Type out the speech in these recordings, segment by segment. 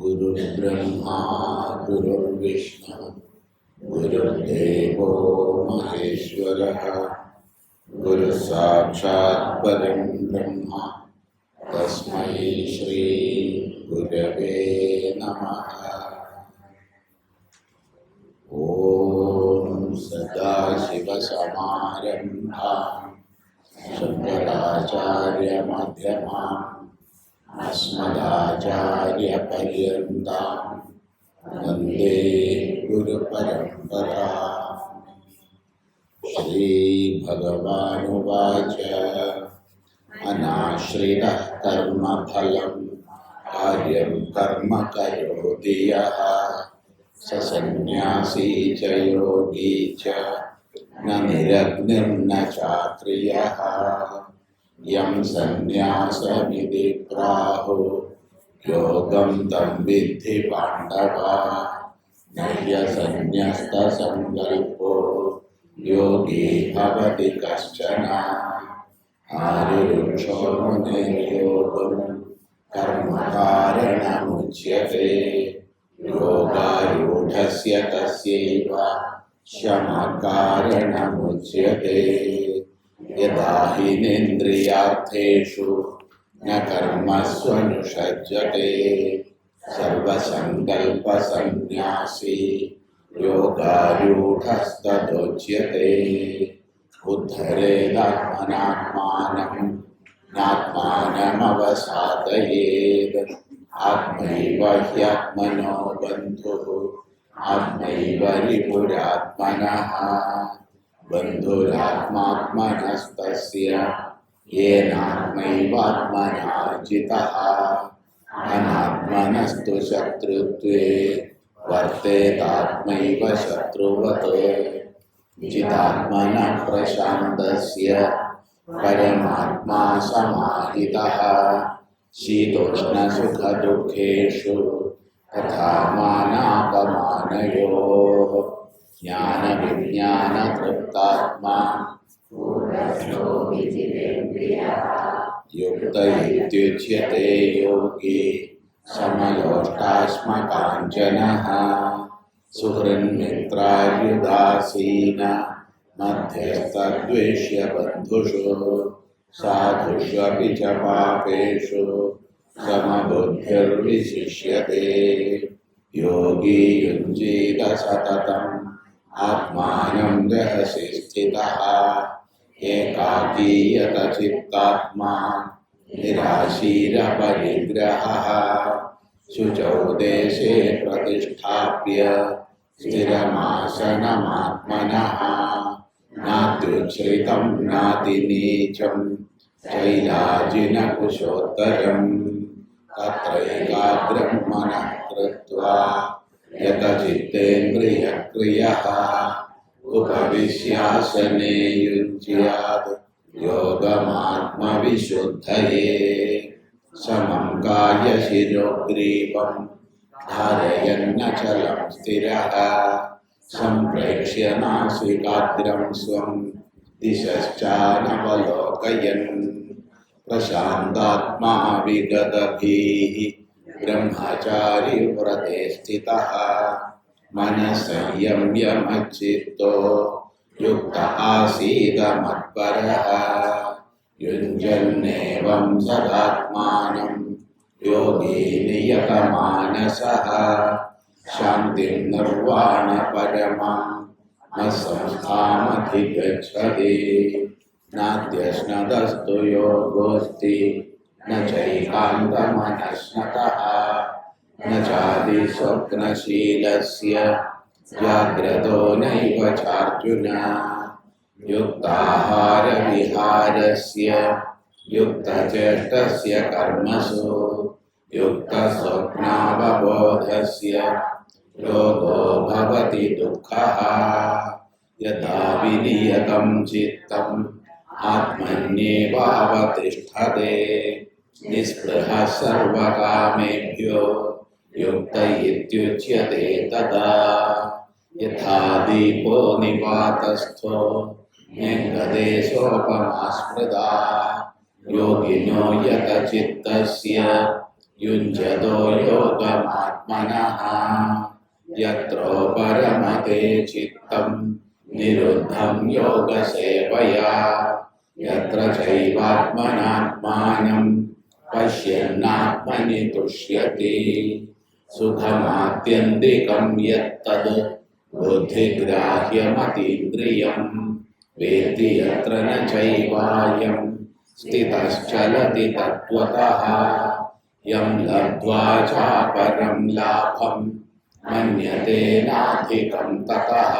गुरुर्ब्रह्मा गुरुर्विष्णु गुरुर्देवो महेश्वरः गुरुसाक्षात् परं ब्रह्म तस्मै श्री गुरवे नमः। ॐ सदाशिवसमारम्भां शङ्कराचार्यमध्यमाम् अस्मदाचार्यपर्यन्तां वन्दे गुरुपरम्पराम्। श्रीभगवानुवाच अनाश्रितः कर्मफलं कार्यं कर्म करोति यः स सन्न्यासी च योगी च न निरग्निर्न चाक्रियः। यं सन्न्यासमिति प्राहुः योगं तं विद्धि पाण्डव। न ह्यसन्न्यस्तसङ्कल्पो योगी भवति कश्चन। आरुरुक्षोर्मुनिर्योगं कर्मकारणमुच्यते। योगारूढस्य तस्यैव शमकारणमुच्यते। यदा हीनेन्द्रियार्थेषु न कर्मस्वनुषज्यते सर्वसङ्कल्पसन्न्यासी योगारूढस्तदोच्यते। उद्धरेदात्मनात्मानं नात्मानमवसादयेत्। आत्मैव ह्यात्मनो बन्धुः आत्मैव रिपुरात्मनः। बन्धुरात्मात्मनस्तस्य येनात्मैवात्मना जितः। अनात्मनस्तु शत्रुत्वे वर्तेतात्मैव शत्रुवत्। जितात्मनः प्रशान्तस्य परमात्मा समाहितः। शीतोष्णसुखदुःखेषु तथा मानापमानयोः ज्ञानविज्ञानतृप्तात्मा युक्त इत्युच्यते योगी। समलोष्टाश्मकाञ्चनः सुहृन्मित्रार्युदासीन मध्यस्थद्वेष्य बन्धुषु। साधुष्वपि च पापेषु समबुद्धिर्विशिष्यते। योगी युञ्जीत सततम् आत्मानं रहसि स्थितः। एकाकी यतचित्तात्मा निराशीरपरिग्रहः। शुचौ देशे प्रतिष्ठाप्य स्थिरमासनमात्मनः। नात्युच्छ्रितं नातिनीचं चैलाजिनकुशोत्तरम्। तत्रैकाग्रं मनः कृत्वा यतचित्तेन्द्रियक्रियः उपविश्यासने युञ्ज्यात् योगमात्मविशुद्धये। समं कायशिरोग्रीवं धारयन्नचलं स्थिरः। सम्प्रेक्ष्य नासिकाग्रं स्वं दिशश्चानवलोकयन्। प्रशान्तात्मा विगतभीः ब्रह्मचारी व्रते स्थितः। मनः संयम्य मच्चित्तो युक्त आसीत् मत्परः। युञ्जन्नेवं सदात्मानं योगी नियतमानसः। शान्तिं निर्वाणपरमां मत्संस्थामधिगच्छति। नात्यश्नतस्तु योगोऽस्ति न चैकान्तमनश्नतः। न चादिस्वप्नशीलस्य जाग्रतो नैव चार्जुन। युक्ताहारविहारस्य युक्तचेष्टस्य कर्मसु युक्तस्वप्नावबोधस्य योगो भवति दुःखः। यदा विनियतं चित्तम् आत्मन्येवावतिष्ठते। निःस्पृहः सर्वकामेभ्यो युक्त इत्युच्यते तदा। यथा दीपो निवातस्थो न्यङ्गदेशोपमा स्मृता योगिनो यतचित्तस्य युञ्जतो योगमात्मनः यत्रो परमते चित्तं निरुद्धं योगसेवया यत्र चैवात्मनात्मानं पश्यन्नात्मनि तुष्यति सुखमात्यन्तिकं यत्तद् बुद्धिग्राह्यमतीन्द्रियं वेत्ति यत्र न चैवायं स्थितश्चलति तत्त्वतः यं लब्ध्वा चापरं लाभं मन्यते नाधिकं ततः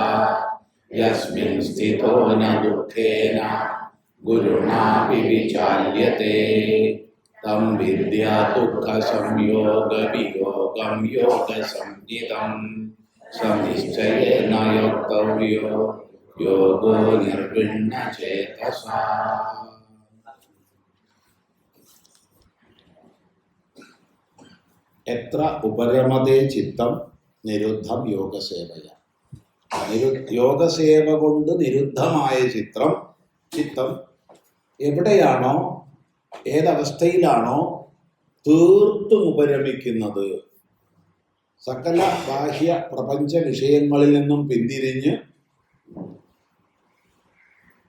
यस्मिन् स्थितो न दुःखेन गुरुणापि विचाल्यते तं विद्या दुःखसंयोगवियोगं योगसंज्ञितं सनिश्चयेन योक्तव्यो योगो निर्विण्णचेतसा. എത്ര ഉപരമതേ ചിത്തം നിരുദ്ധം യോഗസേവയ. യോഗസേവ കൊണ്ട് നിരുദ്ധമായ ചിത്തം എവിടെയാണോ ഏതവസ്ഥയിലാണോ തീർത്തും ഉപരമിക്കുന്നത്, സകല ബാഹ്യ പ്രപഞ്ച വിഷയങ്ങളിൽ നിന്നും പിന്തിരിഞ്ഞ്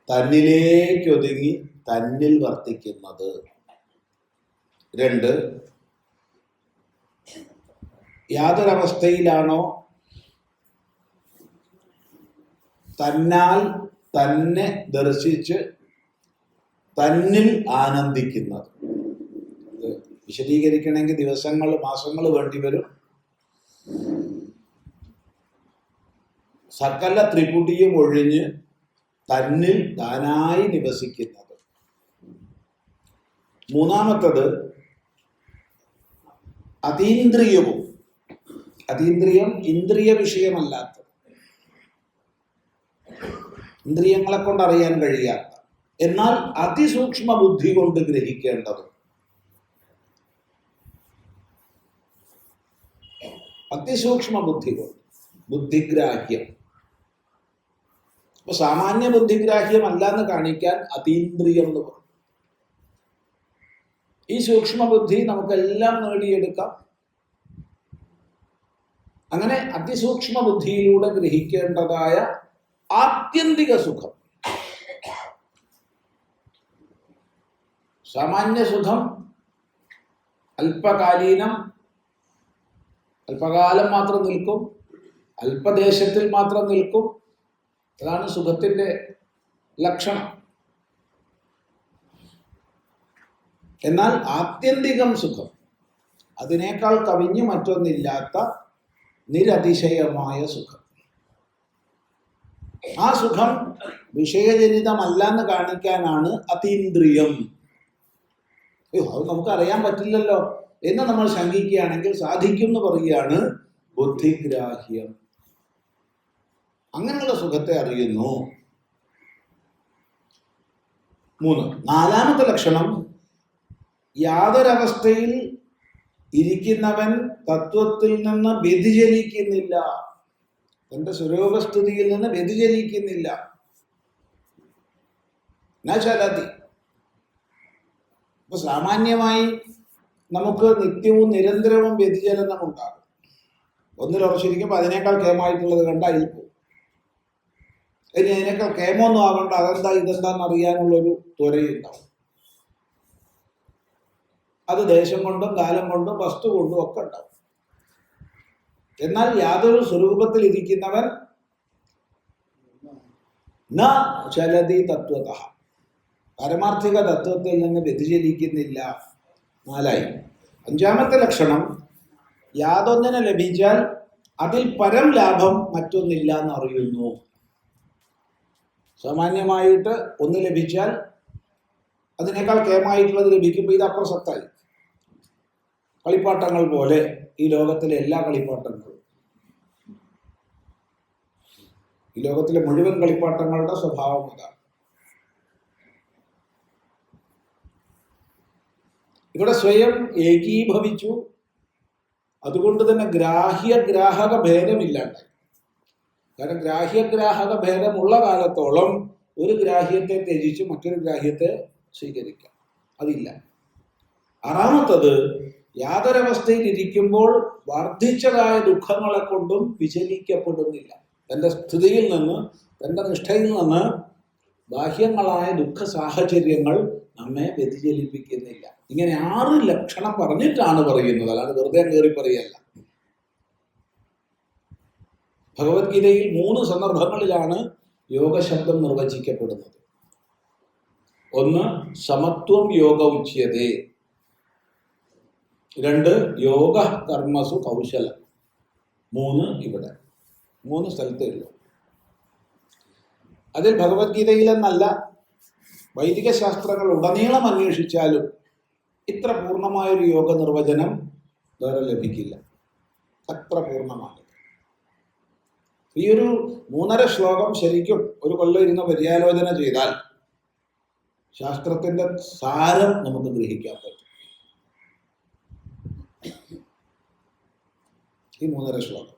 തന്നിലേക്കൊതുങ്ങി തന്നിൽ വർത്തിക്കുന്നത്. 2, യാതൊരവസ്ഥയിലാണോ തന്നാൽ തന്നെ ദർശിച്ച് തന്നിൽ ആനന്ദിക്കുന്നത്. വിശദീകരിക്കണമെങ്കിൽ ദിവസങ്ങൾ മാസങ്ങൾ വേണ്ടിവരും. സകല ത്രിപുടിയും ഒഴിഞ്ഞ് തന്നിൽ താനായി നിവസിക്കുന്നത്. 3, അതീന്ദ്രിയവും. അതീന്ദ്രിയം ഇന്ദ്രിയ വിഷയമല്ലാത്ത, ഇന്ദ്രിയങ്ങളെ കൊണ്ട് അറിയാൻ കഴിയാത്ത, എന്നാൽ അതിസൂക്ഷ്മ ബുദ്ധി കൊണ്ട് ഗ്രഹിക്കേണ്ടത്. അതിസൂക്ഷ്മ ബുദ്ധി കൊണ്ട്, ബുദ്ധിഗ്രാഹ്യം. അപ്പൊ സാമാന്യ ബുദ്ധിഗ്രാഹ്യം അല്ലാന്ന് കാണിക്കാൻ അതീന്ദ്രിയം എന്ന് പറയും. ഈ സൂക്ഷ്മ ബുദ്ധി നമുക്കെല്ലാം നേടിയെടുക്കാം. അങ്ങനെ അതിസൂക്ഷ്മ ബുദ്ധിയിലൂടെ ഗ്രഹിക്കേണ്ടതായ ആത്യന്തിക സുഖം. സാമാന്യ സുഖം അല്പകാലീനം, അല്പകാലം മാത്രം നിൽക്കും, അല്പദേശത്തിൽ മാത്രം നിൽക്കും. അതാണ് സുഖത്തിൻ്റെ ലക്ഷണം. എന്നാൽ ആത്യന്തികം സുഖം, അതിനേക്കാൾ കവിഞ്ഞു മറ്റൊന്നില്ലാത്ത നിരതിശയമായ സുഖം. ആ സുഖം വിഷയജനിതമല്ലെന്ന് കാണിക്കാനാണ് അതീന്ദ്രിയം. അത് നമുക്ക് അറിയാൻ പറ്റില്ലല്ലോ എന്ന് നമ്മൾ ശങ്കിക്കുകയാണെങ്കിൽ സാധിക്കും എന്ന് പറയുകയാണ് ബുദ്ധിഗ്രാഹ്യം. അങ്ങനെയുള്ള സുഖത്തെ അറിയുന്നു. 3, 4-മത്തെ ലക്ഷണം, യാതൊരവസ്ഥയിൽ ഇരിക്കുന്നവൻ തത്വത്തിൽ നിന്ന് വ്യതിചലിക്കുന്നില്ല, തന്റെ സ്വരൂപസ്ഥിതിയിൽ നിന്ന് വ്യതിചലിക്കുന്നില്ല. ചലതി. ഇപ്പൊ സാമാന്യമായി നമുക്ക് നിത്യവും നിരന്തരവും വ്യതിചലനം ഉണ്ടാകും. ഒന്നിലുറച്ചിരിക്കുമ്പോൾ അതിനേക്കാൾ കേമായിട്ടുള്ളത് കണ്ടാൽ പോകും. ഇനി അതിനേക്കാൾ കേമൊന്നും ആകണ്ട, അതെന്താ ഇതെന്താന്ന് അറിയാനുള്ളൊരു ത്വരയുണ്ടാവും. അത് ദേശം കൊണ്ടും കാലം കൊണ്ടും വസ്തു കൊണ്ടും ഒക്കെ ഉണ്ടാവും. എന്നാൽ യാതൊരു സ്വരൂപത്തിൽ ഇരിക്കുന്നവൻ ന ചലതി തത്വതഃ, പാരമാർത്ഥിക തത്വത്തിൽ നിന്ന് വ്യതിചലിക്കുന്നില്ല. 4. 5-മത്തെ ലക്ഷണം, യാതൊന്നിനെ ലഭിച്ചാൽ അതിൽ പരം ലാഭം മറ്റൊന്നില്ല എന്നറിയുന്നു. സാമാന്യമായിട്ട് ഒന്ന് ലഭിച്ചാൽ അതിനേക്കാൾ കേമായിട്ടുള്ളത് ലഭിക്കുമ്പോൾ ഇത് അപ്രസക്തമായി. കളിപ്പാട്ടങ്ങൾ പോലെ ഈ ലോകത്തിലെ എല്ലാ കളിപ്പാട്ടങ്ങളും, ഈ ലോകത്തിലെ മുഴുവൻ കളിപ്പാട്ടങ്ങളുടെ സ്വഭാവം അതാണ്. ഇവിടെ സ്വയം ഏകീഭവിച്ചു. അതുകൊണ്ട് തന്നെ ഗ്രാഹ്യഗ്രാഹക ഭേദമില്ലാണ്ടായി. കാരണം ഗ്രാഹ്യഗ്രാഹക ഭേദമുള്ള കാലത്തോളം ഒരു ഗ്രാഹ്യത്തെ ത്യജിച്ച് മറ്റൊരു ഗ്രാഹ്യത്തെ സ്വീകരിക്കാം. അതില്ല. ആറാമത്തത്, യാതൊരവസ്ഥയിൽ ഇരിക്കുമ്പോൾ വർദ്ധിച്ചതായ ദുഃഖങ്ങളെ കൊണ്ടും വിചലിക്കപ്പെടുന്നില്ല. തൻ്റെ സ്ഥിതിയിൽ നിന്ന്, തൻ്റെ നിഷ്ഠയിൽ നിന്ന് ബാഹ്യങ്ങളായ ദുഃഖ സാഹചര്യങ്ങൾ നമ്മെ വ്യതിചലിപ്പിക്കുന്നില്ല. ഇങ്ങനെ 6 ലക്ഷണം പറഞ്ഞിട്ടാണ് പറയുന്നത്, അല്ലാതെ വെറുതെ കയറി പറയല്ല. ഭഗവത്ഗീതയിൽ 3 സന്ദർഭങ്ങളിലാണ് യോഗശബ്ദം നിർവചിക്കപ്പെടുന്നത്. ഒന്ന്, സമത്വം യോഗ ഉച്യതേ. 2, യോഗ കർമ്മസു കൗശലം. 3 ഇവിടെ. 3 സ്ഥലത്തേ ഉള്ളൂ. അതിൽ ഭഗവത്ഗീതയിലെന്നല്ല, വൈദിക ശാസ്ത്രങ്ങൾ ഉടനീളം അന്വേഷിച്ചാലും ഇത്ര പൂർണ്ണമായൊരു യോഗ നിർവചനം വേറെ ലഭിക്കില്ല. അത്ര പൂർണ്ണമാണ്. ഈ ഒരു 3.5 ശ്ലോകം ശരിക്കും ഒരു കൊല്ലം ഇരുന്ന് പര്യാലോചന ചെയ്താൽ ശാസ്ത്രത്തിന്റെ സാരം നമുക്ക് ഗ്രഹിക്കാൻ പറ്റും. ഈ 3.5 ശ്ലോകം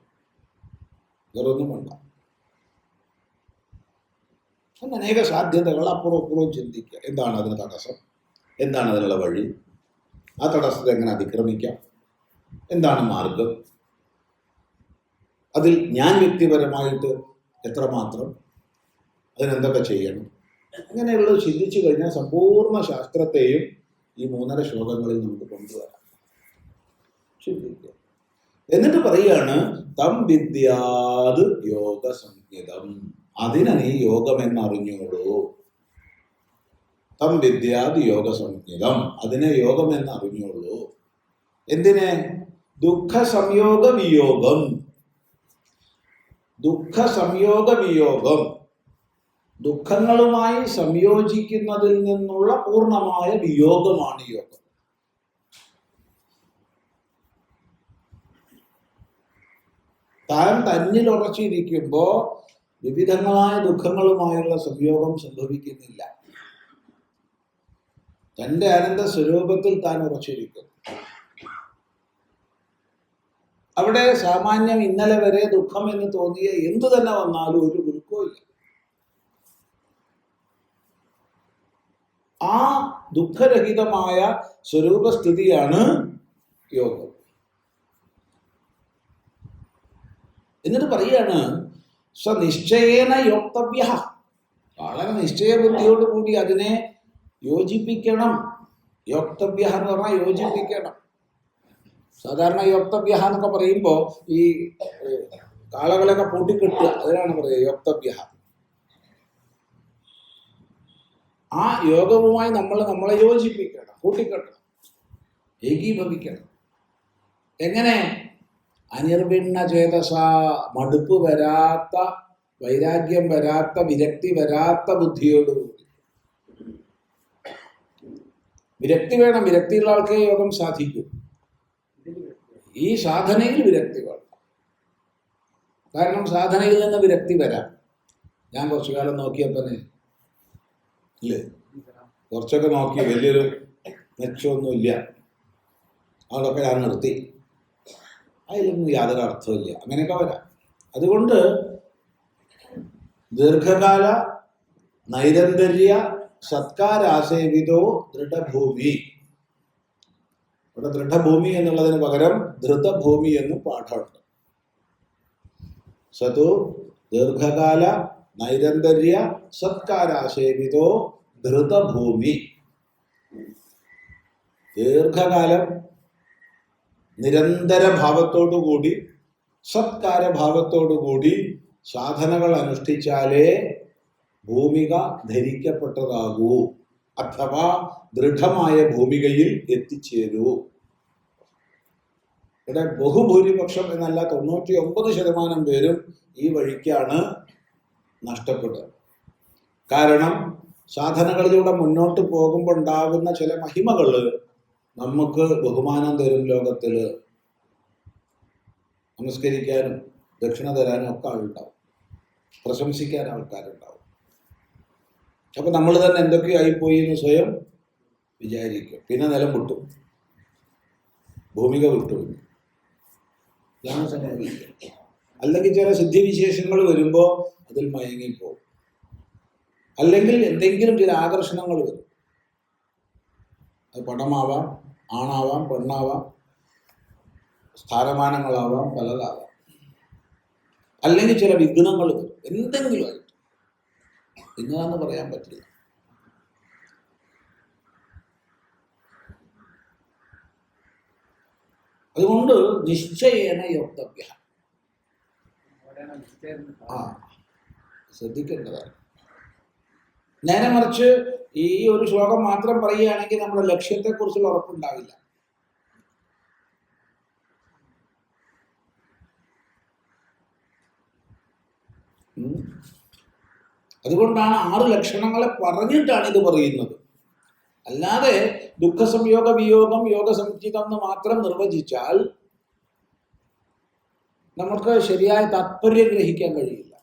വേറൊന്നും വേണ്ട. അനേക സാധ്യതകൾ അപ്പുറവും ചിന്തിക്കുക. എന്താണ് അതിന് തടസ്സം? എന്താണ് അതിനുള്ള വഴി? ആ തടസ്സത്തെ എങ്ങനെ അതിക്രമിക്കാം? എന്താണ് മാർഗം? അതിൽ ഞാൻ വ്യക്തിപരമായിട്ട് എത്രമാത്രം, അതിനെന്തൊക്കെ ചെയ്യണം? അങ്ങനെയുള്ളത് ചിന്തിച്ചു കഴിഞ്ഞാൽ സമ്പൂർണ്ണ ശാസ്ത്രത്തെയും ഈ 3.5 ശ്ലോകങ്ങളിൽ നമുക്ക് കൊണ്ടുവരാം. ചിന്തിക്കുക. എന്നിട്ട് പറയുകയാണ്, തം വിദ്യാത് യോഗ സംഹിതം. അതിനെ നീ യോഗമെന്നറിഞ്ഞോളൂ. തം വിദ്യാത് യോഗ സംഹിതം. അതിനെ യോഗമെന്നറിഞ്ഞോളൂ. എന്തിനെ? ദുഃഖ സംയോഗ വിയോഗം. ദുഃഖ സംയോഗ വിയോഗം, ദുഃഖങ്ങളുമായി സംയോജിക്കുന്നതിൽ നിന്നുള്ള പൂർണ്ണമായ വിയോഗമാണ് യോഗം. താൻ തന്നിൽ ഉറച്ചിരിക്കുമ്പോ വിവിധങ്ങളായ ദുഃഖങ്ങളുമായുള്ള സംയോഗം സംഭവിക്കുന്നില്ല. തന്റെ ആനന്ദ സ്വരൂപത്തിൽ താൻ ഉറച്ചിരിക്കുന്നു. അവിടെ സാമാന്യം ഇന്നലെ വരെ ദുഃഖം എന്ന് തോന്നിയ എന്തു തന്നെ വന്നാലും ഒരു ഗുരുക്കമില്ല. ആ ദുഃഖരഹിതമായ സ്വരൂപസ്ഥിതിയാണ് യോഗം. എന്നിട്ട് പറയാണ്, സ്വനിശ്ചയേന യോക്തവ്യ. വളരെ നിശ്ചയബുദ്ധിയോടുകൂടി അതിനെ യോജിപ്പിക്കണം. യോക്തവ്യ എന്ന് പറഞ്ഞാൽ യോജിപ്പിക്കണം. സാധാരണ യോക്തവ്യ എന്നൊക്കെ പറയുമ്പോൾ ഈ കാളകളൊക്കെ പൂട്ടിക്കെട്ടുക, അതിനാണ് പറയുക യോക്തവ്യ. ആ യോഗവുമായി നമ്മളെ യോജിപ്പിക്കണം, കൂട്ടിക്കെട്ടണം, ഏകീഭവിക്കണം. എങ്ങനെ? അനിർവിണ്ണ ചേതസ, മടുപ്പ് വരാത്ത, വൈരാഗ്യം വരാത്ത, വിരക്തി വരാത്ത ബുദ്ധിയോടുകൂടി. വിരക്തി വേണം. വിരക്തിയുള്ള ആൾക്കേ യോഗം സാധിക്കും. ഈ സാധനയിൽ വിരക്തി വേണം. കാരണം സാധനയിൽ നിന്ന് വിരക്തി വരാം. ഞാൻ കുറച്ചു കാലം നോക്കിയപ്പനെ ഇല്ലേ, കുറച്ചൊക്കെ നോക്കി, വലിയൊരു മെച്ചമൊന്നുമില്ല, അതൊക്കെ ഞാൻ നിർത്തി. അതിലൊന്നും യാതൊരു അർത്ഥമില്ല. അങ്ങനെയൊക്കെ വരാം. അതുകൊണ്ട് ദീർഘകാല നൈരന്തര്യ സത്കാരാസേവിതോ ദൃഢഭൂമി. ഇവിടെ ദൃഢഭൂമി എന്നുള്ളതിന് പകരം ധൃതഭൂമി എന്നും പാഠമുണ്ട്. സതു ദീർഘകാല നൈരന്തര്യ സത്കാരാസേവിതോ ധൃതഭൂമി. ദീർഘകാലം നിരന്തര ഭാവത്തോടുകൂടി, സത്കാരഭാവത്തോടുകൂടി സാധനകൾ അനുഷ്ഠിച്ചാലേ ഭൂമിക ധരിക്കപ്പെട്ടതാകൂ, അഥവാ ദൃഢമായ ഭൂമികയിൽ എത്തിച്ചേരൂ. ഇവിടെ ബഹുഭൂരിപക്ഷം എന്നല്ല 99% പേരും ഈ വഴിക്കാണ് നഷ്ടപ്പെട്ടത്. കാരണം സാധനകളിലൂടെ മുന്നോട്ട് പോകുമ്പോൾ ഉണ്ടാകുന്ന ചില മഹിമകൾ നമുക്ക് ബഹുമാനം തരും. ലോകത്തിൽ നമസ്കരിക്കാനും ദക്ഷിണ തരാനും ഒക്കെ ആളുണ്ടാവും, പ്രശംസിക്കാൻ ആൾക്കാരുണ്ടാവും. അപ്പൊ നമ്മൾ തന്നെ എന്തൊക്കെയോ ആയിപ്പോയി എന്ന് സ്വയം വിചാരിക്കും. പിന്നെ നിലം വിട്ടു, ഭൂമിക വിട്ടു. ഇതാണ് സംഭവിക്കുക. അല്ലെങ്കിൽ ചില സിദ്ധിവിശേഷങ്ങൾ വരുമ്പോൾ അതിൽ മയങ്ങിപ്പോകും. അല്ലെങ്കിൽ എന്തെങ്കിലും ചില ആകർഷണങ്ങൾ വരും. അത് പണമാവാം, ആണാവാം, പെണ്ണാവാം, സ്ഥാനമാനങ്ങളാവാം, പലതാവാം. അല്ലെങ്കിൽ ചില വിഘ്നങ്ങൾ വരും, എന്തെങ്കിലും ആയിട്ട്. ഇങ്ങനെയാണെന്ന് പറയാൻ പറ്റില്ല. അതുകൊണ്ട് നിശ്ചയേന യോക്തവ്യ, ശ്രദ്ധിക്കേണ്ടതാണ്. നേരെ മറിച്ച് ഈ ഒരു ശ്ലോകം മാത്രം പറയുകയാണെങ്കിൽ നമ്മുടെ ലക്ഷ്യത്തെക്കുറിച്ചുള്ള ഉറപ്പുണ്ടാവില്ല. അതുകൊണ്ടാണ് 6 ലക്ഷണങ്ങളെ പറഞ്ഞിട്ടാണ് ഇത് പറയുന്നത്. അല്ലാതെ ദുഃഖസംയോഗ വിയോഗം യോഗസമുച്ചിതം എന്ന് മാത്രം നിർവചിച്ചാൽ നമുക്ക് ശരിയായ താത്പര്യം ഗ്രഹിക്കാൻ കഴിയില്ല.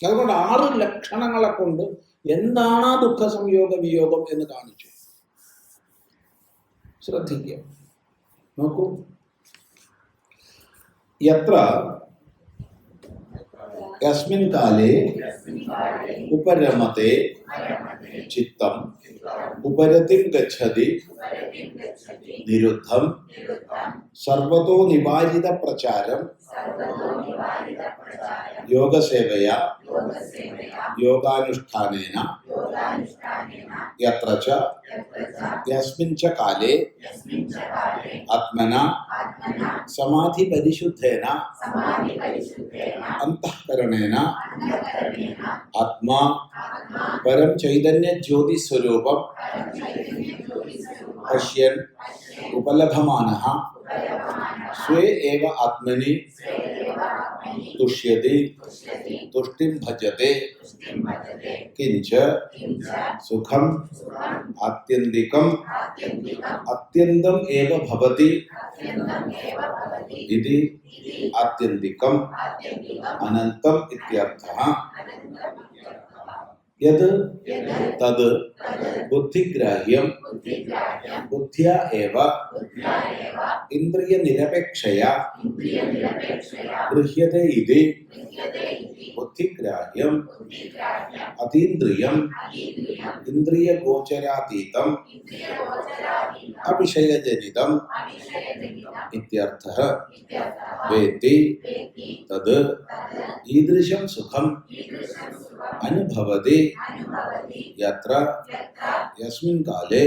അതുകൊണ്ട് 6 ലക്ഷണങ്ങളെ കൊണ്ട് എന്താണ് ദുഃഖസംയോഗ വിയോഗം എന്ന് കാണിച്ചു. ശ്രദ്ധിക്കുക, നോക്കൂ. യത്ര യസ്മിൻ കാലേ ഉപരമത്തെ ചിത്തം ഉപരതിം ഗച്ഛതി നിരുദ്ധം സർവതോ നിവാരിത പ്രചാരം യോഗസേവയാ യോഗാനുഷ്ഠാനേന യത്ര ച യസ്മിൻ ച കാലേ ആത്മനാ സമാധി പരിശുദ്ധേന അന്തഃകരണേന ആത്മാ പരം ചൈതന്യ ജ്യോതി സ്വരൂപം പശ്യൻ ഉപലഭമാനഃ സ്വേ ഏവ ആത്മനി തുഷ്യതി തുഷ്ടിം ഭജത്തെ കിഞ്ച സുഖം ആത്യന്തികം അത്യന്തം ഏവ ഭവതി ഇതി ആത്യന്തികം അനന്തം ഇത്യർത്ഥഃ. യത് തത് ബുദ്ധിഗ്രാഹ്യം ബുദ്ധ്യാ ഏവ ഇന്ദ്രിയ നിരപേക്ഷയാ ഗൃഹ്യതേ ഇതി ബുദ്ധിഗ്രാഹ്യം അതീന്ദ്രിയം ഇന്ദ്രിയഗോചരാതീതം അവിഷയജനിതം ഇത്യർത്ഥഃ. വേത്തി തത് ഈദൃശം സുഖം അനുഭവതി യത്ര യസ്മിൻ കാലേ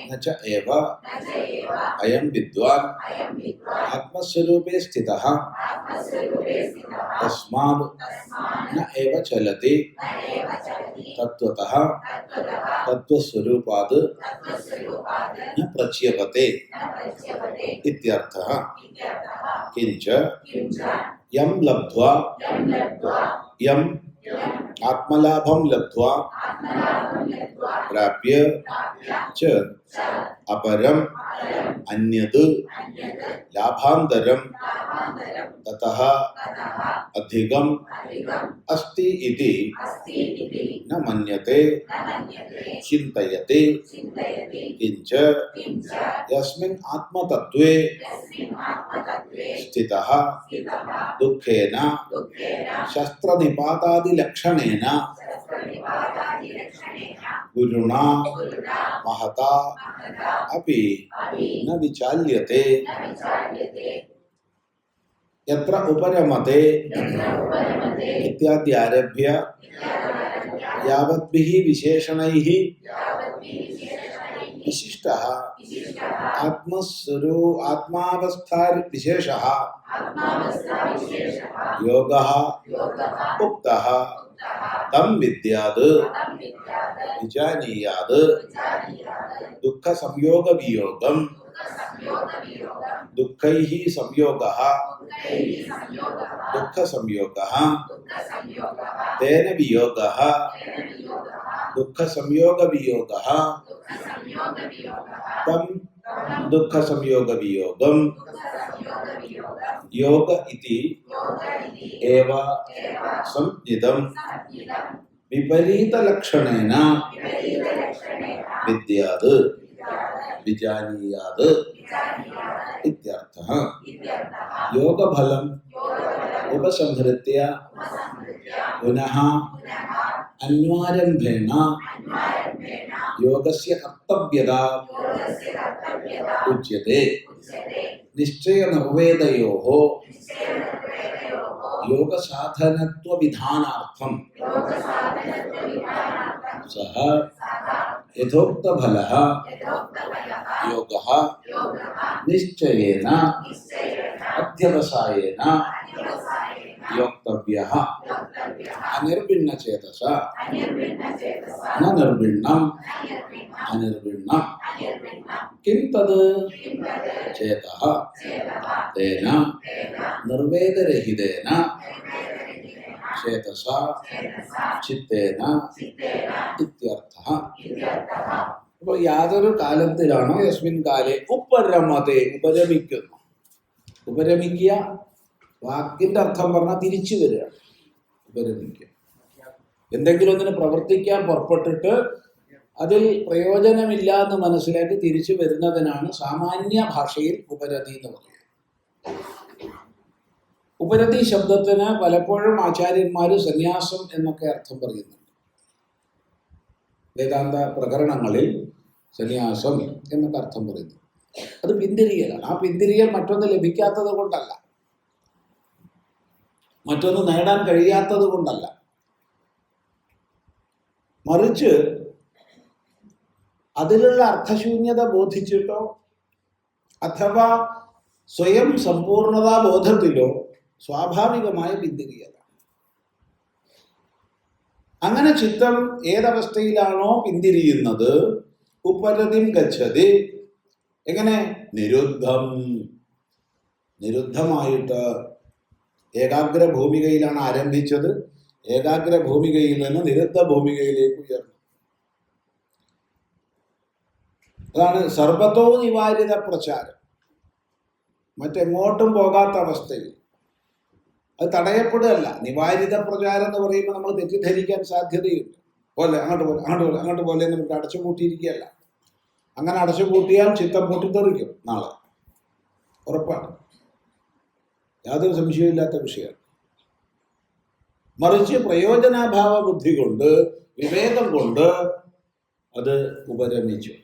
ന ച ഏവ അയം വിദ്വാൻ ആത്മസ്വരൂപേ സ്ഥിതഃ തസ്മാദ് ന ഏവ ചലതി തത്വതഃ തത്വസ്വരൂപാത് ന പ്രച്യപത്തെ ഇത്യർത്ഥഃ. കിഞ്ച യം ലബ്ധ്വാ യം ആത്മലാഭം ലബ്ധ്വാ പ്രാപ്യ ച അപരം അന്യത് ലാഭാന്തരം തതഃ അധികം അസ്തി ഇതി ന മന്യത്തെ ചിന്തയത്തെ. കിഞ്ച യസ്മിൻ ആത്മതത്വേ സ്ഥിതഃ ദുഃഖേന ശസ്ത്രനിപാതാദിലക്ഷണേന ഗുരുണാ മഹതാ അപി ന വിചാല്യത്തെ. യത്ര ഉപരമത്തെ ഇത്യാദി ആരഭ്യ യാവദ്ഭിः വിശേഷണൈः വിശിഷ്ടः ആത്മാवस्था विशेषः योगः उक्तः तं विद्यात् विजानीयात् दुःख संयोग वियोगं दुःखैः संयोगः दुःख संयोगः तेन वियोगः दुःख संयोग वियोगः तं दुःख संयोग वियोगं योग इति एव संज्ञितं विपरीत लक्षणेन विद्यात् विजानीयात् इत्यर्थः. योग फलं ഉപസംഹൃത്യ പുനഃ അന്വാരംഭേണ യോഗസ്യ കർത്തവ്യത ഉച്യത്തെ. നിശ്ചയ നിർവേദയോഃ യോഗസാധനത്വ വിധാനാർത്ഥം സഹ യഥോക്തഫലഃ യോഗഃ നിശ്ചയേന അധ്യവസായേന യോക്തവ്യഃ അനിർഭിന്നചേതസ ന നിർഭിന്നം അനിർഭിന്നം. കിം തത് ചേതഃ തേന നിർവേദരഹിതേന ചേതസ ചിത്തേന ഇത്യർത്ഥഃ. അപ്പോൾ യാതൊരു കാലത്തിലാണോ യസ്മിൻ കാലേ ഉപരമതേ, ഉപരമിക്കുന്നു. ഉപരമിക്കുക വാക്കിന്റെ അർത്ഥം പറഞ്ഞാൽ തിരിച്ചു വരിക. ഉപരമിക്കുക എന്തെങ്കിലും ഒന്നിന് പ്രവർത്തിക്കാൻ പുറപ്പെട്ടിട്ട് അതിൽ പ്രയോജനമില്ല എന്ന് മനസ്സിലാക്കി തിരിച്ചു വരുന്നതിനാണ് സാമാന്യ ഭാഷയിൽ ഉപരതി എന്ന് പറയുന്നത്. ഉപരതി ശബ്ദത്തിന് പലപ്പോഴും ആചാര്യന്മാർ സന്യാസം എന്നൊക്കെ അർത്ഥം പറയുന്നുണ്ട്. വേദാന്ത പ്രകരണങ്ങളിൽ സന്യാസം എന്നൊക്കെ അർത്ഥം പറയുന്നു. അത് പിന്തിരിയലാണ്. ആ പിന്തിരിയൽ മറ്റൊന്ന് ലഭിക്കാത്തത് കൊണ്ടല്ല, മറ്റൊന്ന് നേടാൻ കഴിയാത്തത് കൊണ്ടല്ല, മറിച്ച് അതിലുള്ള അർത്ഥശൂന്യത ബോധിച്ചിട്ടോ അഥവാ സ്വയം സമ്പൂർണതാ ബോധത്തിലോ സ്വാഭാവികമായ പിന്തിരിയലാണ്. അങ്ങനെ ചിത്തം ഏതവസ്ഥയിലാണോ പിന്തിരിയുന്നത്, ഉപരതിം ഗച്ഛതി. എങ്ങനെ? നിരുദ്ധം, നിരുദ്ധമായിട്ട്. ഏകാഗ്ര ഭൂമികയിലാണ് ആരംഭിച്ചത്, ഏകാഗ്ര ഭൂമികയിൽ നിന്ന് നിരുദ്ധ ഭൂമികയിലേക്ക് ഉയർന്നു. അതാണ് സർവതോ നിവാരിത പ്രചാരം. മറ്റെങ്ങോട്ടും പോകാത്ത അവസ്ഥയിൽ അത് തടയപ്പെടുകയല്ല. നിവാരിത പ്രചാരം എന്ന് പറയുമ്പോൾ നമ്മൾ തെറ്റിദ്ധരിക്കാൻ സാധ്യതയുണ്ട്. പോലെ അങ്ങോട്ട് പോലെ അങ്ങോട്ട് പോലെ അങ്ങോട്ട് പോലെ നമുക്ക് അടച്ചുപൂട്ടിയിരിക്കുകയല്ല. അങ്ങനെ അടച്ചുപൂട്ടിയാൽ ചിത്തം പൊട്ടിത്തെറിക്കും നാളെ, ഉറപ്പാണ്, യാതൊരു സംശയമില്ലാത്ത വിഷയമാണ്. മറിച്ച് പ്രയോജനാഭാവ ബുദ്ധി കൊണ്ട്, വിവേകം കൊണ്ട് അത് ഉപരമിച്ചു.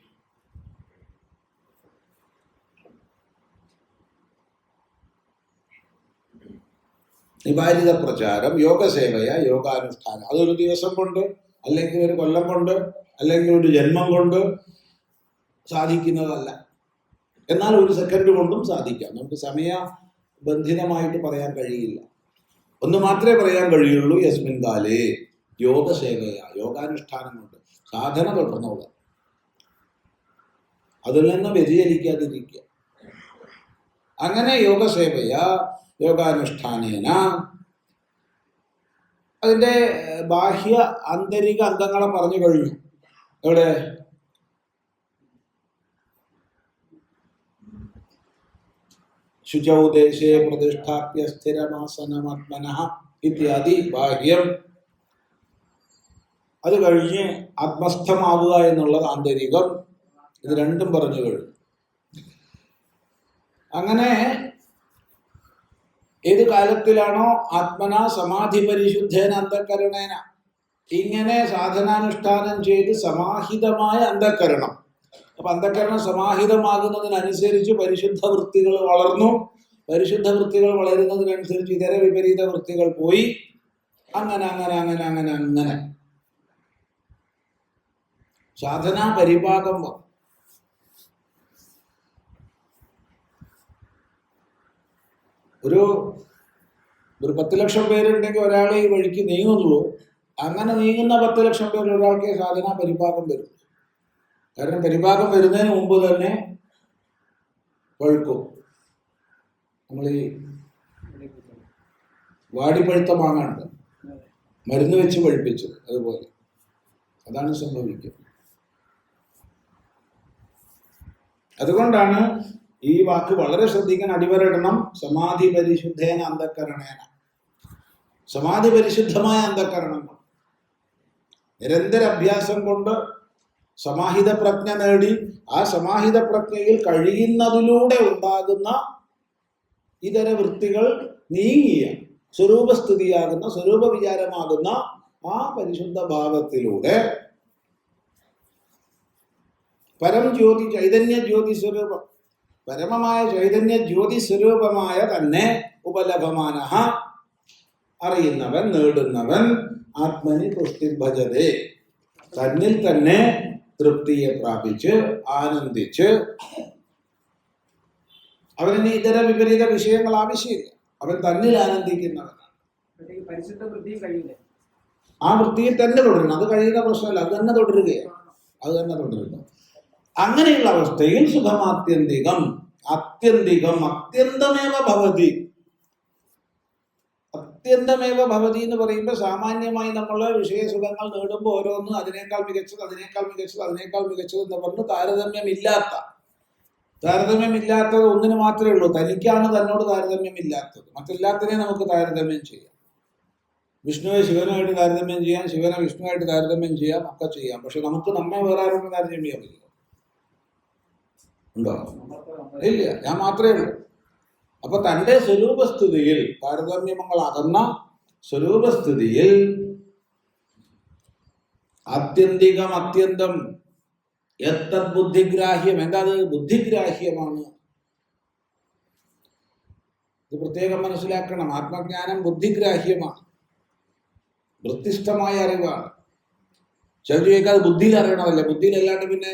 നിവാരിത പ്രചാരം, യോഗസേവയ, യോഗാനുഷ്ഠാനം. അതൊരു ദിവസം കൊണ്ട്, അല്ലെങ്കിൽ ഒരു കൊല്ലം കൊണ്ട്, അല്ലെങ്കിൽ ഒരു ജന്മം കൊണ്ട് സാധിക്കുന്നതല്ല. എന്നാൽ ഒരു സെക്കൻഡ് കൊണ്ടും സാധിക്കാം. നമുക്ക് സമയബന്ധിതമായിട്ട് പറയാൻ കഴിയില്ല. ഒന്ന് മാത്രമേ പറയാൻ കഴിയുള്ളൂ, യസ്മിൻ കാലേ യോഗസേവയ, യോഗാനുഷ്ഠാനം കൊണ്ട് സാധന തുടർന്നുള്ള, അതിൽ നിന്ന് വ്യതിചലിക്കാതിരിക്കുക. അങ്ങനെ യോഗസേവയ യോഗാനുഷ്ഠാനേന അതിൻ്റെ ബാഹ്യ ആന്തരിക അംഗങ്ങളെ പറഞ്ഞു കഴിഞ്ഞു. എവിടെ? ശുചൗ ദേശേ പ്രതിഷ്ഠാപ്യ സ്ഥിരമാസനമാത്മനഃ ഇത്യാദി ബാഹ്യം. അത് കഴിഞ്ഞ് ആത്മസ്ഥമാവുക എന്നുള്ളത് ആന്തരികം. ഇത് രണ്ടും പറഞ്ഞു കഴിഞ്ഞു. അങ്ങനെ ഏത് കാലത്തിലാണോ ആത്മന സമാധി പരിശുദ്ധേന അന്തഃകരണേന, ഇങ്ങനെ സാധനാനുഷ്ഠാനം ചെയ്ത് സമാഹിതമായ അന്തഃകരണം. അപ്പൊ അന്തഃകരണം സമാഹിതമാകുന്നതിനനുസരിച്ച് പരിശുദ്ധ വൃത്തികൾ വളർന്നു. പരിശുദ്ധ വൃത്തികൾ വളരുന്നതിനനുസരിച്ച് ഇതര വിപരീത വൃത്തികൾ പോയി. അങ്ങനെ അങ്ങനെ അങ്ങനെ അങ്ങനെ അങ്ങനെ സാധനാ പരിഭാഗം വന്നു. ഒരു 10 ലക്ഷം പേരുണ്ടെങ്കിൽ ഒരാളെ ഈ വഴിക്ക് നീങ്ങുന്നുള്ളൂ. അങ്ങനെ നീങ്ങുന്ന 10 ലക്ഷം പേരിൽ ഒരാൾക്ക് സാധന പരിഭാഗം വരും. കാരണം പരിഭാഗം വരുന്നതിന് മുമ്പ് തന്നെ പഴുക്കും. നമ്മൾ ഈ വാടിപ്പഴുത്ത മാങ്ങാണ്ട് മരുന്ന് വെച്ച് പഴുപ്പിച്ചത് അതുപോലെ അതാണ് സംഭവിക്കുന്നത്. അതുകൊണ്ടാണ് ഈ വാക്ക് വളരെ ശ്രദ്ധിക്കാൻ അടിവരയിടണം. സമാധി പരിശുദ്ധേന അന്തഃകരണേന. സമാധി പരിശുദ്ധമായ അന്തഃകരണങ്ങൾ നിരന്തര അഭ്യാസം കൊണ്ട് സമാഹിത പ്രജ്ഞ നേടി ആ സമാഹിത പ്രജ്ഞയിൽ കഴിയുന്നതിലൂടെ ഉണ്ടാകുന്ന ഇതര വൃത്തികൾ നീങ്ങിയ സ്വരൂപസ്ഥിതിയാകുന്ന സ്വരൂപ വിചാരമാകുന്ന ആ പരിശുദ്ധ ഭാവത്തിലൂടെ പരം ജ്യോതി ചൈതന്യ ജ്യോതി സ്വരൂപം, പരമമായ ചൈതന്യ ജ്യോതി സ്വരൂപമായ തന്നെ ഉപലഭമാന അറിയുന്നവൻ, നേടുന്നവൻ, ആത്മനി തുഷ്ടി ഭജതേ, തന്നിൽ തന്നെ തൃപ്തിയെ പ്രാപിച്ച് ആനന്ദിച്ച് അവന് ഇതര വിപരീത വിഷയങ്ങൾ ആവശ്യമില്ല. അവൻ തന്നിൽ ആനന്ദിക്കുന്നവനാണ്. ആ വൃത്തിയിൽ തന്നെ തുടരണം. അത് കഴിയുന്ന പ്രശ്നമല്ല, അത് തന്നെ തുടരുകയാണ്, അത് തന്നെ തുടരുക. അങ്ങനെയുള്ള അവസ്ഥയിൽ സുഖമാത്യന്തികം, അത്യന്തികം, അത്യന്തമേവ ഭവതി. അത്യന്തമേവ ഭവതി എന്ന് പറയുമ്പോൾ സാമാന്യമായി നമ്മൾ വിഷയസുഖങ്ങൾ നേടുമ്പോൾ ഓരോന്നും അതിനേക്കാൾ മികച്ചത്, അതിനേക്കാൾ മികച്ചത്, അതിനേക്കാൾ മികച്ചത് എന്ന് പറഞ്ഞ് താരതമ്യമില്ലാത്തത് ഒന്നിന് മാത്രമേ ഉള്ളൂ. തനിക്കാണ് തന്നോട് താരതമ്യമില്ലാത്തത്. മറ്റെല്ലാത്തിനെയും നമുക്ക് താരതമ്യം ചെയ്യാം. വിഷ്ണുവെ ശിവനുമായിട്ട് താരതമ്യം ചെയ്യാം, ശിവനെ വിഷ്ണുവായിട്ട് താരതമ്യം ചെയ്യാം, ഒക്കെ ചെയ്യാം. പക്ഷെ നമുക്ക് നമ്മെ വേറെ ആരോടും താരതമ്യം ചെയ്യാൻ പറ്റില്ല. ഉണ്ടോ? ഇല്ല, ഞാൻ മാത്രമേ ഉള്ളൂ. അപ്പൊ തൻ്റെ സ്വരൂപസ്ഥിതിയിൽ, താരതമ്യമങ്ങൾ അകന്ന സ്വരൂപസ്ഥിതിയിൽ ആത്യന്തികം, അത്യന്തം, എത്തത് ബുദ്ധിഗ്രാഹ്യം. എന്താ അത്? ബുദ്ധിഗ്രാഹ്യമാണ്. ഇത് പ്രത്യേകം മനസ്സിലാക്കണം. ആത്മജ്ഞാനം ബുദ്ധിഗ്രാഹ്യമാണ്, വൃത്തിഷ്ഠമായ അറിവാണ്. ചെവിയൊക്കെ അത് ബുദ്ധിയിൽ അറിയണമല്ലേ? ബുദ്ധിയിലല്ലാണ്ട് പിന്നെ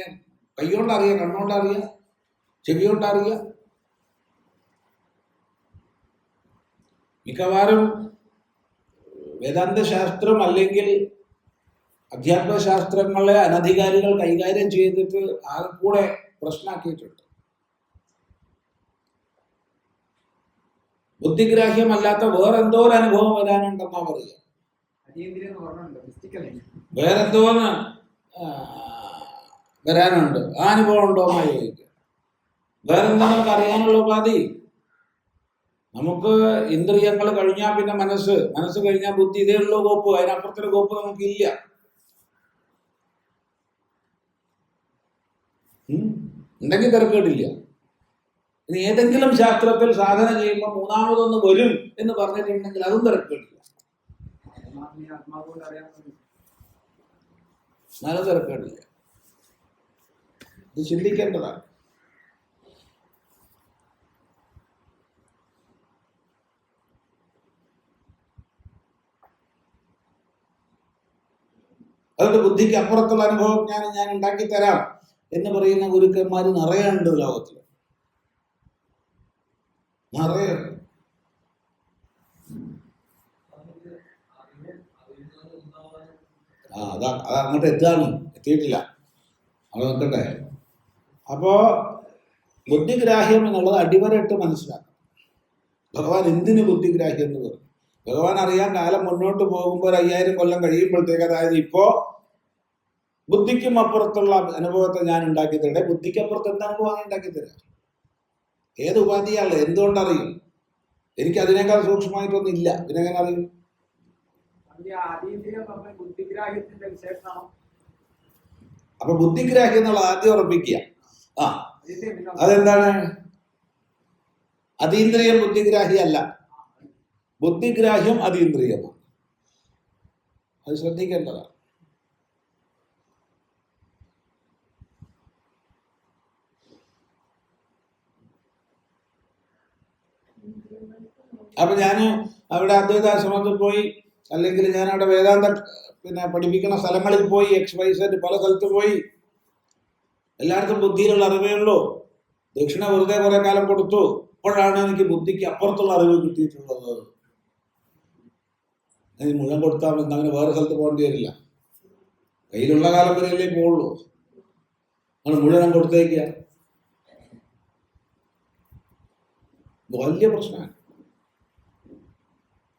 കൈകൊണ്ടറിയാം, കണ്ണുകൊണ്ടറിയാം, ചെവി കൊണ്ടറിയാം. മിക്കവാറും വേദാന്ത ശാസ്ത്രം അല്ലെങ്കിൽ അധ്യാത്മശാസ്ത്രങ്ങളെ അനധികാരികൾ കൈകാര്യം ചെയ്തിട്ട് ആകെ കൂടെ പ്രശ്നമാക്കിയിട്ടുണ്ട്. ബുദ്ധിഗ്രാഹ്യമല്ലാത്ത വേറെന്തോ ഒരു അനുഭവം വരാനുണ്ടെന്നാ പറയുക. വേറെന്തോന്ന് വരാനുണ്ട്. ആ അനുഭവം ഉണ്ടോ എന്നാ ചോദിക്കുക. വേറെന്താ നമുക്ക് അറിയാനുള്ള ഉപാധി? നമുക്ക് ഇന്ദ്രിയങ്ങൾ കഴിഞ്ഞാൽ പിന്നെ മനസ്സ് കഴിഞ്ഞാൽ ബുദ്ധി. ഇതേ ഉള്ളൂ കോപ്പ്. അതിനപ്പുറത്തൊരു കോപ്പ് നമുക്കില്ല. ഉണ്ടെങ്കിൽ തിരക്കേടില്ല. ഇനി ഏതെങ്കിലും ശാസ്ത്രത്തിൽ സാധന ചെയ്യുമ്പോൾ മൂന്നാമതൊന്ന് വരും എന്ന് പറഞ്ഞിട്ടുണ്ടെങ്കിൽ അതും തിരക്കേടില്ല. നല്ല തിരക്കേടില്ല. ഇത് ചിന്തിക്കേണ്ടതാണ്. അതുകൊണ്ട് ബുദ്ധിക്ക് അപ്പുറത്തുള്ള അനുഭവം ഞാൻ ഉണ്ടാക്കി തരാം എന്ന് പറയുന്ന ഗുരുക്കന്മാർ നിറയുണ്ട് ലോകത്തിൽ, നിറയുണ്ട്. അത് അങ്ങോട്ട് എത്തിയിട്ടില്ല, അവിടെ നോക്കട്ടെ. അപ്പോ ബുദ്ധിഗ്രാഹ്യം എന്നുള്ളത് അടിവരയിട്ട് മനസ്സിലാക്കണം. ഭഗവാൻ എന്തിന് ബുദ്ധിഗ്രാഹ്യം എന്ന് പറഞ്ഞു? ഭഗവാൻ അറിയാൻ കാലം മുന്നോട്ട് പോകുമ്പോൾ 5000 കൊല്ലം കഴിയുമ്പോഴത്തേക്ക്, അതായത് ഇപ്പോ ബുദ്ധിക്കും അപ്പുറത്തുള്ള അനുഭവത്തെ ഞാൻ ഉണ്ടാക്കി തരട്ടെ. ബുദ്ധിക്ക് അപ്പുറത്ത് എന്താ അനുഭവമാണ് ഉണ്ടാക്കി തരാം? ഏത് ഉപാധിയാണ്? എന്തുകൊണ്ടറിയും? എനിക്ക് അതിനേക്കാൾ സൂക്ഷ്മമായിട്ടൊന്നും ഇല്ല. പിന്നെങ്ങനെ അറിയും? അപ്പൊ ബുദ്ധിഗ്രാഹ്യം എന്നുള്ള ആദ്യം ഉറപ്പിക്കുക. അതെന്താണ്? അതീന്ദ്രിയം ബുദ്ധിഗ്രാഹ്യല്ല. ബുദ്ധിഗ്രാഹ്യം അതീന്ദ്രിയമാണ്. അത് ശ്രദ്ധിക്കേണ്ടതാണ്. അപ്പൊ ഞാൻ അവിടെ അദ്വൈതാശ്രമത്തിൽ പോയി, അല്ലെങ്കിൽ ഞാൻ അവിടെ വേദാന്ത പഠിപ്പിക്കുന്ന സ്ഥലങ്ങളിൽ പോയി, XYZ പല സ്ഥലത്ത് പോയി, എല്ലായിടത്തും ബുദ്ധിയിലുള്ള അറിവേ ഉള്ളൂ. ദക്ഷിണ വെറുതെ കുറെ കാലം കൊടുത്തു. അപ്പോഴാണ് എനിക്ക് ബുദ്ധിക്ക് അപ്പുറത്തുള്ള അറിവ് കിട്ടിയിട്ടുള്ളത്. അതിന് മുഴുവൻ കൊടുത്താൽ അങ്ങനെ വേറെ സ്ഥലത്ത് പോകേണ്ടി വരില്ല. കയ്യിലുള്ള കാലം വരെയല്ലേ പോവുള്ളൂ. അങ്ങനെ മുഴുവൻ കൊടുത്തേക്കുക, വലിയ പ്രശ്നമാണ്.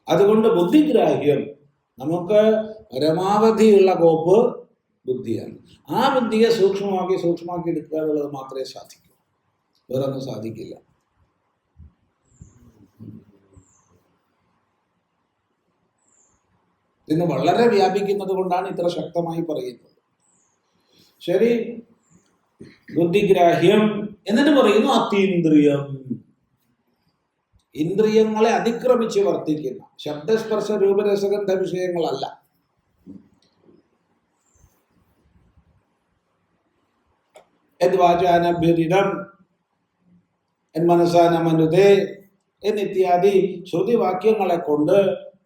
അതുകൊണ്ട് ബുദ്ധിഗ്രാഹ്യം നമുക്ക് പരമാവധിയുള്ള കോപ്പ് ബുദ്ധിയാണ്. ആ ബുദ്ധിയെ സൂക്ഷ്മമാക്കി എടുക്കുക എന്നുള്ളത് മാത്രമേ സാധിക്കൂ. വേറൊന്നും സാധിക്കില്ല. ഇന്ന് വളരെ വ്യാപിക്കുന്നത് കൊണ്ടാണ് ഇത്ര ശക്തമായി പറയുന്നത്. ശരി, ബുദ്ധിഗ്രാഹ്യം എന്നിട്ട് പറയുന്നു അതീന്ദ്രിയം. ഇന്ദ്രിയങ്ങളെ അതിക്രമിച്ച് വർത്തിക്കുന്ന ശബ്ദസ്പർശ രൂപരസഗന്ധ വിഷയങ്ങളല്ല. യദ്വാചാനഭ്യുദിതം മനസാനമനുതേ എന്നിത്യാദി ശ്രുതിവാക്യങ്ങളെ കൊണ്ട്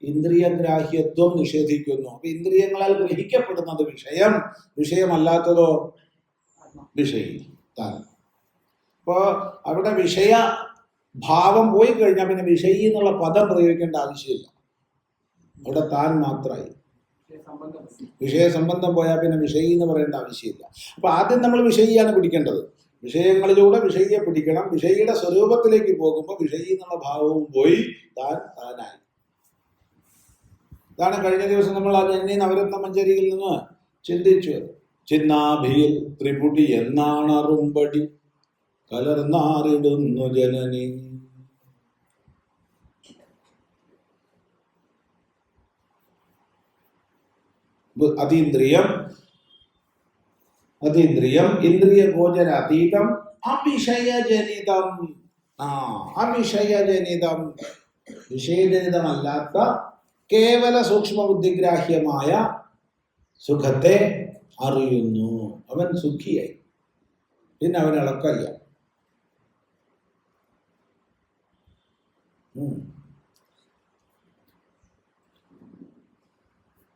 ഇന്ദ്രിയഗ്രാഹ്യത്വം നിഷേധിക്കുന്നു. അപ്പൊ ഇന്ദ്രിയങ്ങളാൽ ഗ്രഹിക്കപ്പെടുന്നത് വിഷയം, വിഷയമല്ലാത്തതോ വിഷയി താൻ. അപ്പോ അവിടെ വിഷയ ഭാവം പോയി കഴിഞ്ഞാൽ പിന്നെ വിഷയി എന്നുള്ള പദം പ്രയോഗിക്കേണ്ട ആവശ്യമില്ല. അവിടെ താൻ മാത്രമായി. വിഷയസംബന്ധം പോയാൽ പിന്നെ വിഷയി എന്ന് പറയേണ്ട ആവശ്യമില്ല. അപ്പൊ ആദ്യം നമ്മൾ വിഷയിയാണ് പിടിക്കേണ്ടത്. വിഷയങ്ങളിലൂടെ വിഷയിയെ പിടിക്കണം. വിഷയിയുടെ സ്വരൂപത്തിലേക്ക് പോകുമ്പോൾ വിഷയി എന്നുള്ള ഭാവവും പോയി, താനായി. ഇതാണ് കഴിഞ്ഞ ദിവസം നമ്മൾ ആ ജനനി നവരത്ന മഞ്ചരിയിൽ നിന്ന് ചിന്തിച്ചു. ചിന്നാഭിയിൽ ത്രിപുടി എന്നാണറുമ്പടി കലർന്നാറിടുന്നു ജനനി. അതീന്ദ്രിയം ഇന്ദ്രിയ ഗോചര അതീതം അവിഷയജനിതം. അവിഷയജനിതം, വിഷയജനിതമല്ലാത്ത കേവല സൂക്ഷ്മ ബുദ്ധിഗ്രാഹ്യമായ സുഖത്തെ അറിയുന്നു. അവൻ സുഖിയായി, പിന്നെ അവൻ ഇളക്കല്ല.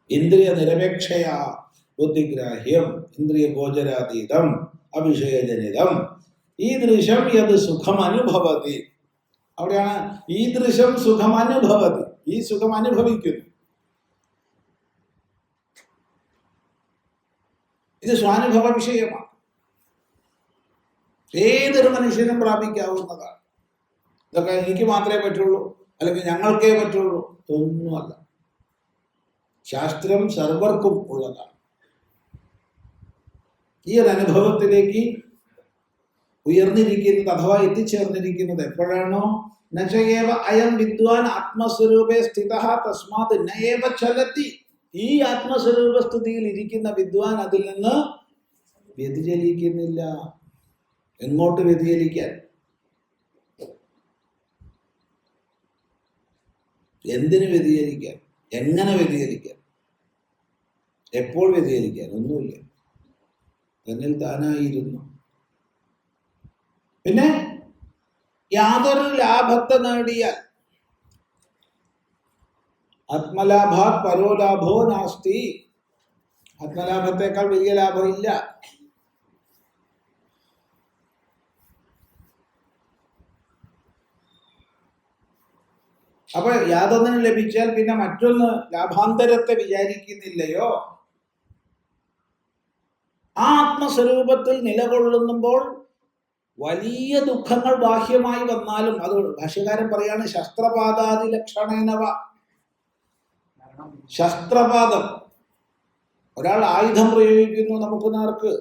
ഇന്ദ്രിയ നിരപേക്ഷയ ബുദ്ധിഗ്രാഹ്യം ഇന്ദ്രിയ ഗോചരാതീതം അവിഷയജനിതം ഈദൃശം യത് സുഖം അനുഭവതി. അവിടെയാണ് ഈദൃശം സുഖം അനുഭവതി. ഈ സുഖം അനുഭവിക്കുന്നു. ഇത് സ്വാനുഭവ വിഷയമാണ്. ഏതൊരു മനുഷ്യനും പ്രാപിക്കാവുന്നതാണ്. ഇതൊക്കെ എനിക്ക് മാത്രമേ പറ്റുള്ളൂ, അല്ലെങ്കിൽ ഞങ്ങൾക്കേ പറ്റുള്ളൂ, ഒന്നുമല്ല. ശാസ്ത്രം സർവർക്കും ഉള്ളതാണ്. ഈ ഒരു അനുഭവത്തിലേക്ക് ഉയർന്നിരിക്കുന്നത് അഥവാ എത്തിച്ചേർന്നിരിക്കുന്നത് എപ്പോഴാണോ നചയേവ അയം വിദ്വാൻ ആത്മസ്വരൂപേ സ്ഥിതഃ തസ്മാത് നയേവ ചലതി. ഈ ആത്മസ്വരൂപ സ്ഥിതിയിൽ ഇരിക്കുന്ന വിദ്വാൻ അതിൽ നിന്ന് വ്യതിചലിക്കുന്നില്ല. എങ്ങോട്ട് വ്യതിചലിക്കാൻ? എന്തിനു വ്യതിചലിക്കാൻ? എങ്ങനെ വ്യതിചലിക്കാൻ? എപ്പോൾ വ്യതിചലിക്കാൻ? ഒന്നുമില്ല. തന്നിൽ താനായിരുന്നു. പിന്നെ യാതൊരു ലാഭത്തെ നേടിയാൽ ആത്മലാഭാത് പരോലാഭോ നാസ്തി. ആത്മലാഭത്തെക്കാൾ വലിയ ലാഭം ഇല്ല. അപ്പൊ യാതൊന്നിനും ലഭിച്ചാൽ പിന്നെ മറ്റൊന്ന് ലാഭാന്തരത്തെ വിചാരിക്കുന്നില്ലയോ? ആ ആത്മസ്വരൂപത്തിൽ നിലകൊള്ളുമ്പോൾ വലിയ ദുഃഖങ്ങൾ ബാഹ്യമായി വന്നാലും, അത് ഭാഷ്യകാരൻ പറയാണ് ശസ്ത്രപാദാദി ലക്ഷണേനവ. ശസ്ത്രപാദം, ഒരാൾ ആയുധം പ്രയോഗിക്കുന്നു നമുക്ക് നേർക്ക്,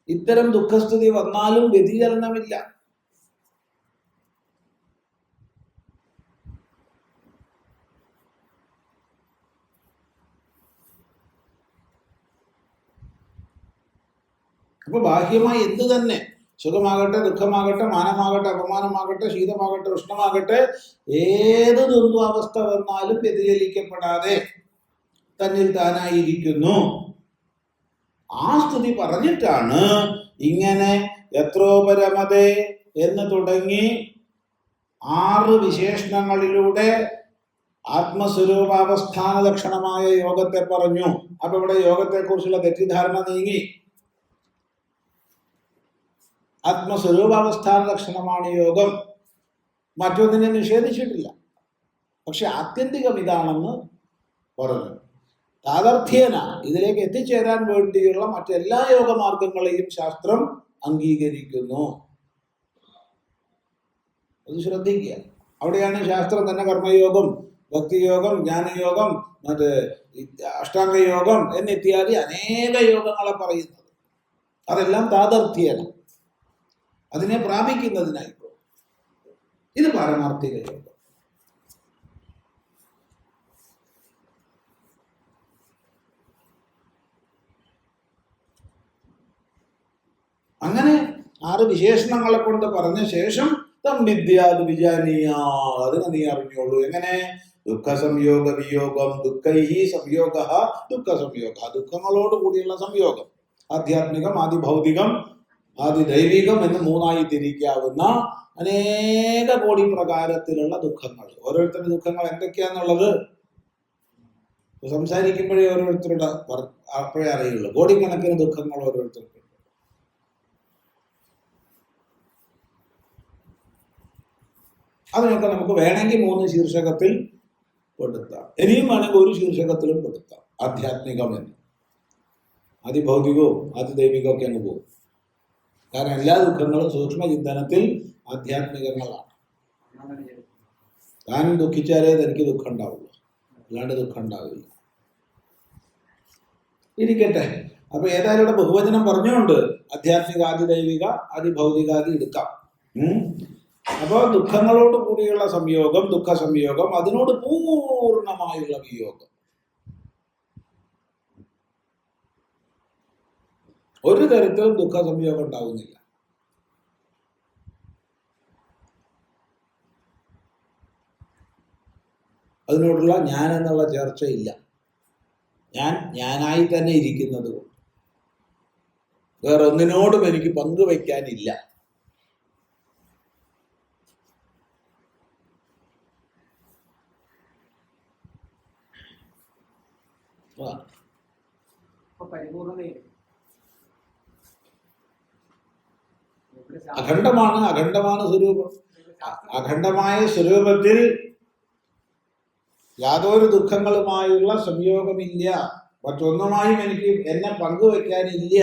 ഇത്തരം ദുഃഖസ്ഥിതി വന്നാലും വ്യതിചലനമില്ല. അപ്പൊ ബാഹ്യമായി എന്ത് തന്നെ, സുഖമാകട്ടെ ദുഃഖമാകട്ടെ മാനമാകട്ടെ അപമാനമാകട്ടെ ശീതമാകട്ടെ ഉഷ്ണമാകട്ടെ, ഏത് ദ്വന്ദ്വാവസ്ഥ വന്നാലും വ്യതിചലിക്കപ്പെടാതെ തന്നിൽ താനായിരിക്കുന്നു. ആ സ്തുതി പറഞ്ഞിട്ടാണ് ഇങ്ങനെ യത്രോപരമതേ എന്ന് തുടങ്ങി 6 വിശേഷണങ്ങളിലൂടെ ആത്മസ്വരൂപാവസ്ഥാന ലക്ഷണമായ യോഗത്തെ പറഞ്ഞു. അപ്പൊ ഇവിടെ യോഗത്തെക്കുറിച്ചുള്ള തെറ്റിദ്ധാരണ നീങ്ങി. ആത്മസ്വരൂപാവസ്ഥാന ലക്ഷണമാണ് യോഗം, മറ്റൊന്നിനെ നിഷേധിച്ചിട്ടില്ല. പക്ഷെ ആത്യന്തികം ഇതാണെന്ന് പറഞ്ഞു. താദർത്ഥ്യേന ഇതിലേക്ക് എത്തിച്ചേരാൻ വേണ്ടിയുള്ള മറ്റെല്ലാ യോഗമാർഗങ്ങളെയും ശാസ്ത്രം അംഗീകരിക്കുന്നു. അത് ശ്രദ്ധിക്കുക. അവിടെയാണ് ശാസ്ത്രം തന്നെ കർമ്മയോഗം, ഭക്തിയോഗം, ജ്ഞാനയോഗം, മറ്റ് അഷ്ടാംഗയോഗം എന്നിത്യാദി അനേക യോഗങ്ങളെ പറയുന്നത്. അതെല്ലാം താദർത്ഥ്യേന, അതിനെ പ്രാപിക്കുന്നതിനായിക്കോ. ഇത് പാരമാർത്ഥിക യോഗം. അങ്ങനെ 6 വിശേഷണങ്ങളെ കൊണ്ട് പറഞ്ഞ ശേഷം തം വിദ്യാത് വിജാനീയ, അതിനെ നീ അറിഞ്ഞോളൂ. എങ്ങനെ? ദുഃഖ സംയോഗ വിയോഗം, ദുഃഖൈഹി സംയോഗ ദുഃഖ സംയോഗ, ദുഃഖങ്ങളോട് കൂടിയുള്ള സംയോഗം. ആധ്യാത്മികം, ആദിഭൗതികം, ആദിദൈവികം എന്ന് മൂന്നായി തിരിക്കാവുന്ന അനേക കോടി പ്രകാരത്തിലുള്ള ദുഃഖങ്ങൾ. ഓരോരുത്തരുടെ ദുഃഖങ്ങൾ എന്തൊക്കെയാന്നുള്ളത് സംസാരിക്കുമ്പോഴേ ഓരോരുത്തരുടെ അപ്പോഴേ അറിയുള്ളൂ. കോടിക്കണക്കിന് ദുഃഖങ്ങൾ ഓരോരുത്തർക്കും. അതിനൊക്കെ നമുക്ക് വേണമെങ്കിൽ 3 ശീർഷകത്തിൽ പെടുത്താം. ഇനിയും വേണമെങ്കിൽ 1 ശീർഷകത്തിലും പെടുത്താം. ആധ്യാത്മികമെന്ന്, അതിഭൗതികവും അതിദൈവികവും ഒക്കെ അങ്ങ് പോകും. കാരണം എല്ലാ ദുഃഖങ്ങളും സൂക്ഷ്മചിന്തനത്തിൽ ആധ്യാത്മികങ്ങളാണ്. താൻ ദുഃഖിച്ചാലേ തനിക്ക് ദുഃഖം ഉണ്ടാവുള്ളൂ, അല്ലാണ്ട് ദുഃഖം ഉണ്ടാവില്ല. ഇരിക്കട്ടെ. അപ്പൊ ഏതായാലും ഇവിടെ ബഹുവചനം പറഞ്ഞുകൊണ്ട് ആധ്യാത്മിക, ആദിദൈവിക, അതിഭൗതികാദി എടുക്കാം. അപ്പോൾ ദുഃഖങ്ങളോട് കൂടിയുള്ള സംയോഗം, ദുഃഖ സംയോഗം, അതിനോട് പൂർണ്ണമായുള്ള വിയോഗം. ഒരു തരത്തിലും ദുഃഖ സംയോഗം ഉണ്ടാവുന്നില്ല. അതിനോടുള്ള ഞാൻ എന്നുള്ള ചർച്ചയില്ല. ഞാനായി തന്നെ ഇരിക്കുന്നത് കൊണ്ട് വേറെ ഒന്നിനോടും എനിക്ക് പങ്കുവയ്ക്കാനില്ല. അഖണ്ഡമാണ് സ്വരൂപം. അഖണ്ഡമായ സ്വരൂപത്തിൽ യാതൊരു ദുഃഖങ്ങളുമായുള്ള സംയോഗമില്ല. മറ്റൊന്നുമായും എനിക്ക് എന്നെ പങ്കുവെക്കാനില്ല.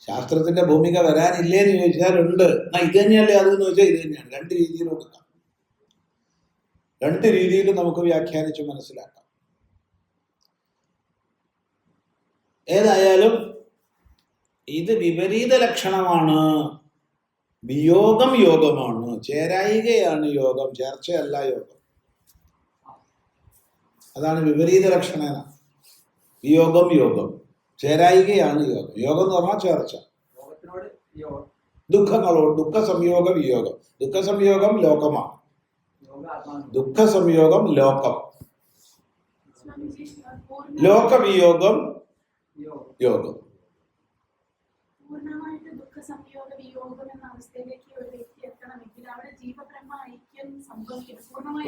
ശാസ്ത്രത്തിന്റെ ഭൂമിക വരാനില്ലേന്ന് ചോദിച്ചാലുണ്ട്. ഇത് തന്നെയല്ലേ അതെന്ന് ചോദിച്ചാൽ ഇത് തന്നെയാണ്. 2 രീതിയിൽ കൊടുക്കാം. 2 രീതിയിലും നമുക്ക് വ്യാഖ്യാനിച്ച് മനസ്സിലാക്കാം. ഏതായാലും ഇത് വിപരീത ലക്ഷണമാണ്. വിയോഗം യോഗമാണ്, ചേരായികയാണ് യോഗം, ചേർച്ചയല്ല യോഗം. അതാണ് വിപരീത ലക്ഷണേന. വിയോഗം യോഗം, ചേരായികയാണ് യോഗം. യോഗം എന്ന് പറഞ്ഞാൽ ചേർച്ച. ദുഃഖങ്ങളോട് ദുഃഖ സംയോഗ വിയോഗം. ദുഃഖ സംയോഗം ലോകമാണ്. ദുഃഖ സംയോഗം ലോകം. ലോകവിയോഗം യോഗം.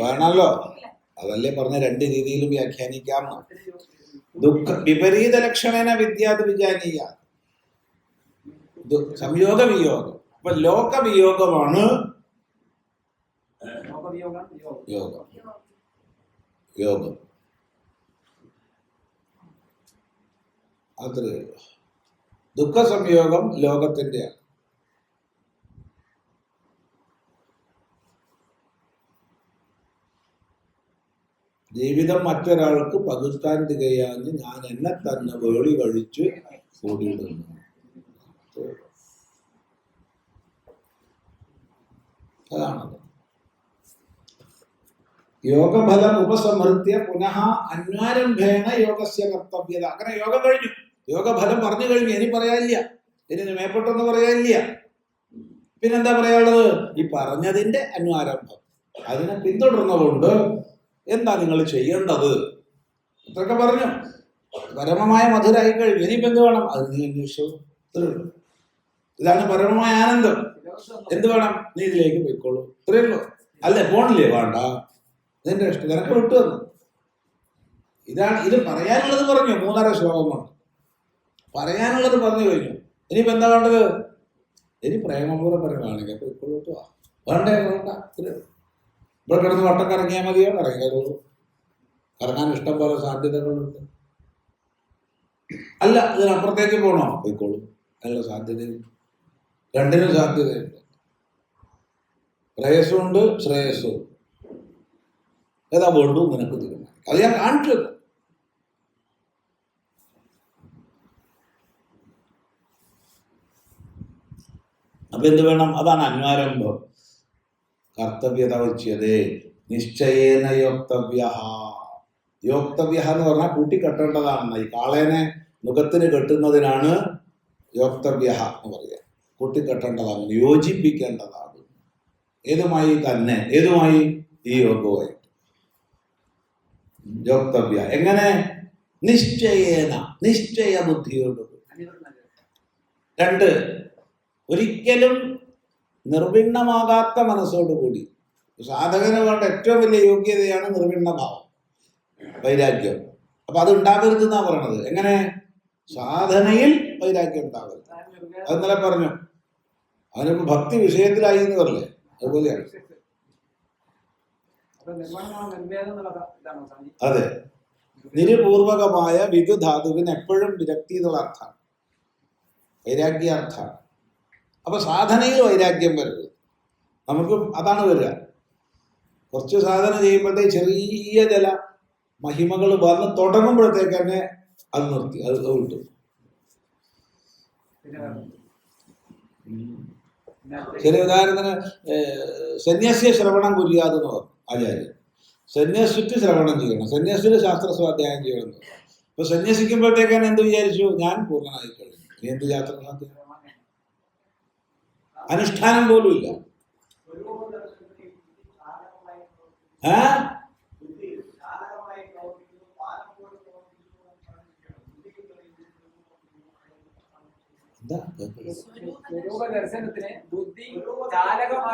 വേണമല്ലോ. അതല്ലേ പറഞ്ഞ 2 രീതിയിലും വ്യാഖ്യാനിക്കാം. ദുഃഖ വിപരീത ലക്ഷണേന വിദ്യാത് വിജാനീയ, സംയോഗ വിയോഗം. അപ്പൊ ലോകവിയോഗമാണ് യോഗം. യോഗം അത്രേ ഉള്ളൂ. ദുഃഖ സംയോഗം ലോകത്തിൻ്റെയാണ്. ജീവിതം മറ്റൊരാൾക്ക് പകുത്താൻ തികയാഞ്ഞ് ഞാൻ എന്നെ തന്നെ വേളി കഴിച്ച് കൂടിയിടുന്നു. അതാണത്. യോഗഫലം ഉപസമൃത്യ പുനഃ അന്വാരംഭേണ യോഗസ്യ കർത്തവ്യത. അങ്ങനെ യോഗം കഴിഞ്ഞു, യോഗഫലം പറഞ്ഞു കഴിഞ്ഞു. ഇനി പറയാനില്ല, ഇനി മേപ്പെട്ടൊന്നും പറയാനില്ല. പിന്നെന്താ പറയാനുള്ളത്? ഈ പറഞ്ഞതിന്റെ അന്വാരംഭം, അതിനെ പിന്തുടർന്നുകൊണ്ട് എന്താ നിങ്ങൾ ചെയ്യേണ്ടത് ഇത്രയൊക്കെ പറഞ്ഞു. പരമമായ മധുരായി കഴിഞ്ഞു. ഇനിയിപ്പോ എന്ത് വേണം? അത് നീ അന്വേഷിച്ചു. ഇതാണ് പരമമായ ആനന്ദം. എന്ത് വേണം? നീ ഇതിലേക്ക് പോയിക്കോളൂ. ഇത്രയുള്ളൂ. അല്ലേ, പോണില്ലേ? വേണ്ട, ഇതിന്റെ ഇഷ്ടം നിനക്ക് വിട്ടു തന്നു. ഇതാണ് ഇത് പറയാനുള്ളത്. പറഞ്ഞു 3.5 ശ്ലോകം കൊണ്ട് പറയാനുള്ളത് പറഞ്ഞു കഴിഞ്ഞു. ഇനിയിപ്പോ എന്താ വേണ്ടത്? ഇനി പ്രേമപൂർവ്വം പറയുകയാണെങ്കിൽ പോയിക്കോളൂ. വേണ്ടേ? വേണ്ട. ഇവിടെ കിടന്ന് വട്ടം കറങ്ങിയാൽ മതിയോ? കറങ്ങിക്കോളൂ. കറങ്ങാൻ ഇഷ്ടം പോലെ സാധ്യതകളുണ്ട്. അല്ല, ഇതിനപ്പുറത്തേക്ക് പോകണോ? പോയിക്കോളൂ. നല്ല സാധ്യതയുണ്ട്. 2നും സാധ്യതയുണ്ട്. പ്രേയസുണ്ട്, ശ്രേയസ്സും. ഏതാ വേണ്ടു നിനക്ക് തീരുമാനിക്കും. അത് ഞാൻ കാണിച്ചു. അപ്പൊ എന്ത് വേണം? അതാണ് അന്വാരംഭം. കർത്തവ്യത ഉച്യതേ നിശ്ചയേന യോക്തവ്യ. യോക്തവ്യ എന്ന് പറഞ്ഞാൽ കൂട്ടിക്കെട്ടേണ്ടതാണ്. ഈ കാളേനെ മുഖത്തിന് കെട്ടുന്നതിനാണ് യോക്തവ്യ എന്ന് പറയാം. കൂട്ടിക്കെട്ടേണ്ടതാണ്, യോജിപ്പിക്കേണ്ടതാണ്. ഏതുമായി തന്നെ, ഏതുമായി? ഈ യോഗവുമായി. യോക്തവ്യ എങ്ങനെ? നിശ്ചയേന, നിശ്ചയ ബുദ്ധിയോടുകൂടി. 2, ഒരിക്കലും നിർവിണ്ണമാകാത്ത മനസ്സോടുകൂടി. സാധകന് വേണ്ട ഏറ്റവും വലിയ യോഗ്യതയാണ് നിർവിണ്ണഭാവം, വൈരാഗ്യം. അപ്പൊ അത് ഉണ്ടാകരുത് എന്നാ പറയണത്. എങ്ങനെ? സാധനയിൽ വൈരാഗ്യം ഉണ്ടാകരുത്. അത് ഇന്നലെ പറഞ്ഞു. അവനിപ്പോ ഭക്തി വിഷയത്തിലായി എന്ന് പറയല്ലേ, അതുപോലെയാണ്. അതെ, നിരുപൂർവകമായ വിധുധാതുവിന് എപ്പോഴും വിരക്തി എന്നുള്ള അർത്ഥമാണ്, വൈരാഗ്യാർത്ഥാണ്. അപ്പൊ സാധനയിൽ വൈരാഗ്യം വരരുത്. നമുക്ക് അതാണ് വരിക. കുറച്ച് സാധന ചെയ്യുമ്പോഴത്തേക്ക് ചെറിയ ചില മഹിമകൾ വന്ന് തുടങ്ങുമ്പോഴത്തേക്ക് തന്നെ അത് നിർത്തി, അത് വിട്ടു. ശരി, ഉദാഹരണത്തിന് സന്യാസിയെ ശ്രവണം കുര്യാതെന്ന് പറഞ്ഞു ആചാര്യൻ. സന്യാസിക്ക് ശ്രവണം ചെയ്യണം, സന്യാസിന് ശാസ്ത്ര സ്വാധ്യായം ചെയ്യണം. അപ്പൊ സന്യസിക്കുമ്പോഴത്തേക്കാണ് എന്ത് വിചാരിച്ചു? ഞാൻ പൂർണ്ണനായി കഴിഞ്ഞു, ഇനി എന്ത് ശാസ്ത്ര സ്വാധ്യായം? അനുഷ്ഠാനം പോലും ഇല്ല.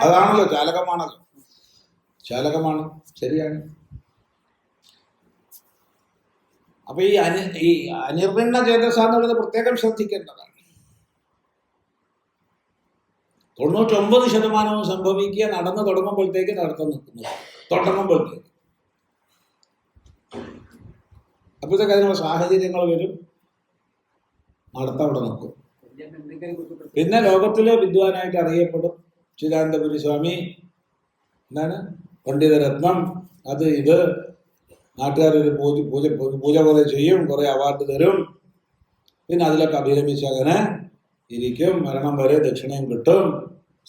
അതാണല്ലോ ചാലകമാണല്ലോ, ചാലകമാണ്. ശരിയാണ്. അപ്പൊ ഈ അനിർവിണ്ണ ചേതസ എന്നുള്ളത് പ്രത്യേകം ശ്രദ്ധിക്കേണ്ടതാണ്. 99% സംഭവിക്കുക നടന്നു തുടങ്ങുമ്പോഴത്തേക്ക് നടത്തം നിൽക്കുന്നത്, തുടങ്ങുമ്പോഴത്തേക്ക്. അപ്പോഴത്തേക്ക് അതിനുള്ള സാഹചര്യങ്ങൾ വരും, നടത്തം അവിടെ നിൽക്കും. പിന്നെ ലോകത്തിലെ വിദ്വാനായിട്ട് അറിയപ്പെടും. ചിദാനന്ദപുരി സ്വാമി, എന്താണ്, പണ്ഡിതരത്നം, അത് ഇത്. നാട്ടുകാരൊരു പൂജ പോലെ ചെയ്യും, കുറെ അവാർഡ് തരും. പിന്നെ അതിലൊക്കെ അഭിരമിച്ച് അങ്ങനെ ഇരിക്കും. മരണം വരെ ദക്ഷിണയും കിട്ടും,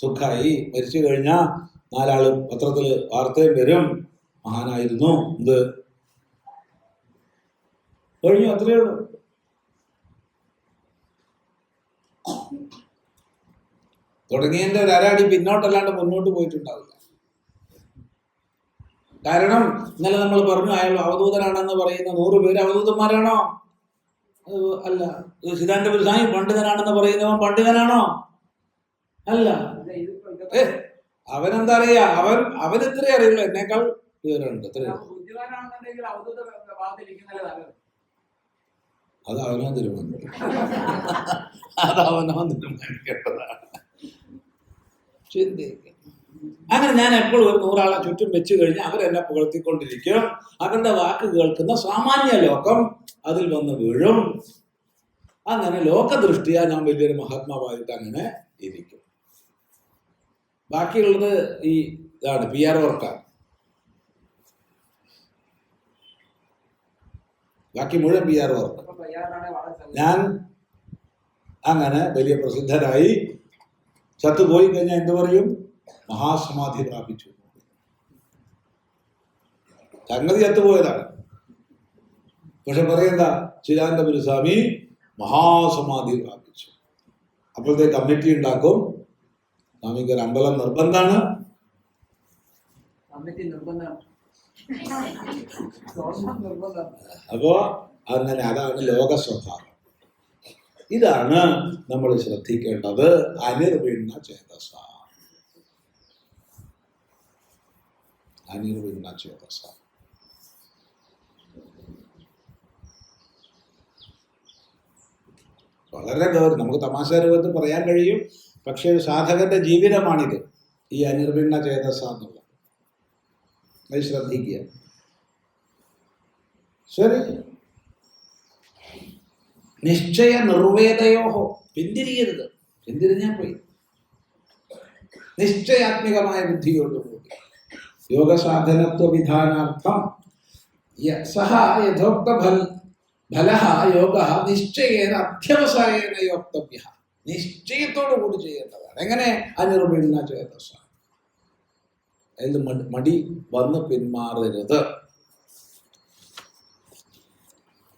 സുഖമായി. മരിച്ചു കഴിഞ്ഞാൽ 4 ആള് പത്രത്തിൽ വാർത്തയും വരും, മഹാനായിരുന്നു, ഇത് കഴിഞ്ഞു, അത്രയേ ഉള്ളൂ. തുടങ്ങിയതിന്റെ ഒരു അരാടി പിന്നോട്ടല്ലാണ്ട് മുന്നോട്ട് പോയിട്ടുണ്ടാവില്ല. കാരണം ഇന്നലെ നമ്മൾ പറഞ്ഞു, അയാൾ അവധൂതനാണെന്ന് പറയുന്ന 100 പേര് അവധൂതന്മാരാണോ? അല്ല. ചിദാനന്ദപുരി സ്വാമി പണ്ഡിതനാണെന്ന് പറയുന്നവൻ പണ്ഡിതനാണോ? അല്ല. അവനെന്താ അറിയാ? അവൻ ഇത്രേ അറിയുള്ളൂ, എന്നേക്കാൾ വിവരമുണ്ട്. അത് അവനോ തീരുമാനിക്കും, അത് അവനോ തീരുമാനിക്കേണ്ടതാണ്. ചിന്തിക്കുക. അങ്ങനെ ഞാൻ എപ്പോഴും ഒരു 100 ആളെ ചുറ്റും വെച്ച് കഴിഞ്ഞാൽ അവരെന്നെ പുകഴ്ത്തിക്കൊണ്ടിരിക്കും. അവരുടെ വാക്ക് കേൾക്കുന്ന സാമാന്യ ലോകം അതിൽ വന്ന് വീഴും. അങ്ങനെ ലോകദൃഷ്ടിയാ ഞാൻ വലിയൊരു മഹാത്മാവായിട്ട് അങ്ങനെ ഇരിക്കും. ബാക്കിയുള്ളത് ഈ ഇതാണ്, PR വർക്കാണ്. ബാക്കി മുഴുവൻ PR വർക്ക്. ഞാൻ അങ്ങനെ വലിയ പ്രസിദ്ധരായി ചത്തുപോയി കഴിഞ്ഞാൽ എന്ത് പറയും? മഹാസമാധി പ്രാപിച്ചു. സംഗതി ചത്തുപോയതാണ്. പക്ഷെ പറയുന്ന ചിദാനന്ദപുരി സ്വാമി മഹാസമാധി പ്രാപിച്ചു. അപ്പോഴത്തെ കമ്മിറ്റി ഉണ്ടാക്കും. സ്വാമിക്ക് ഒരു അമ്പലം നിർബന്ധമാണ്. അപ്പോ അങ്ങനെ അതാണ് ലോക സ്വഭാവം. ഇതാണ് നമ്മൾ ശ്രദ്ധിക്കേണ്ടത്. അനിർവിണ്ണ ചേതസ, അനിർവിണ്ണ ചേതസ. വളരെ ഗൗരവം. നമുക്ക് തമാശ രൂപത്തിൽ പറയാൻ കഴിയും, പക്ഷെ ഒരു സാധകന്റെ ജീവിതമാണിത്, ഈ അനിർവിണ്ണ ചേതസ എന്നുള്ളത്. അത് ശ്രദ്ധിക്കുക. ശരി. നിശ്ചയ നിർവേദയോഹോ, പിന്തിരിയരുത്. പിന്തിരിഞ്ഞാൽ പോയി. നിശ്ചയാത്മികമായ ബുദ്ധിയോടുകൂടി യോഗസാധനത്വ വിധാനാർത്ഥം സഹ യഥോക്ത ഫലഃ യോഗ നിശ്ചയേന അധ്യവസായേന യോക്തവ്യ. നിശ്ചയത്തോടു കൂടി ചെയ്യേണ്ടതാണ്. എങ്ങനെ? അനിർവിണ്ണ ചേതസ. അതിൽ മടി വന്ന് പിന്മാറരുത്.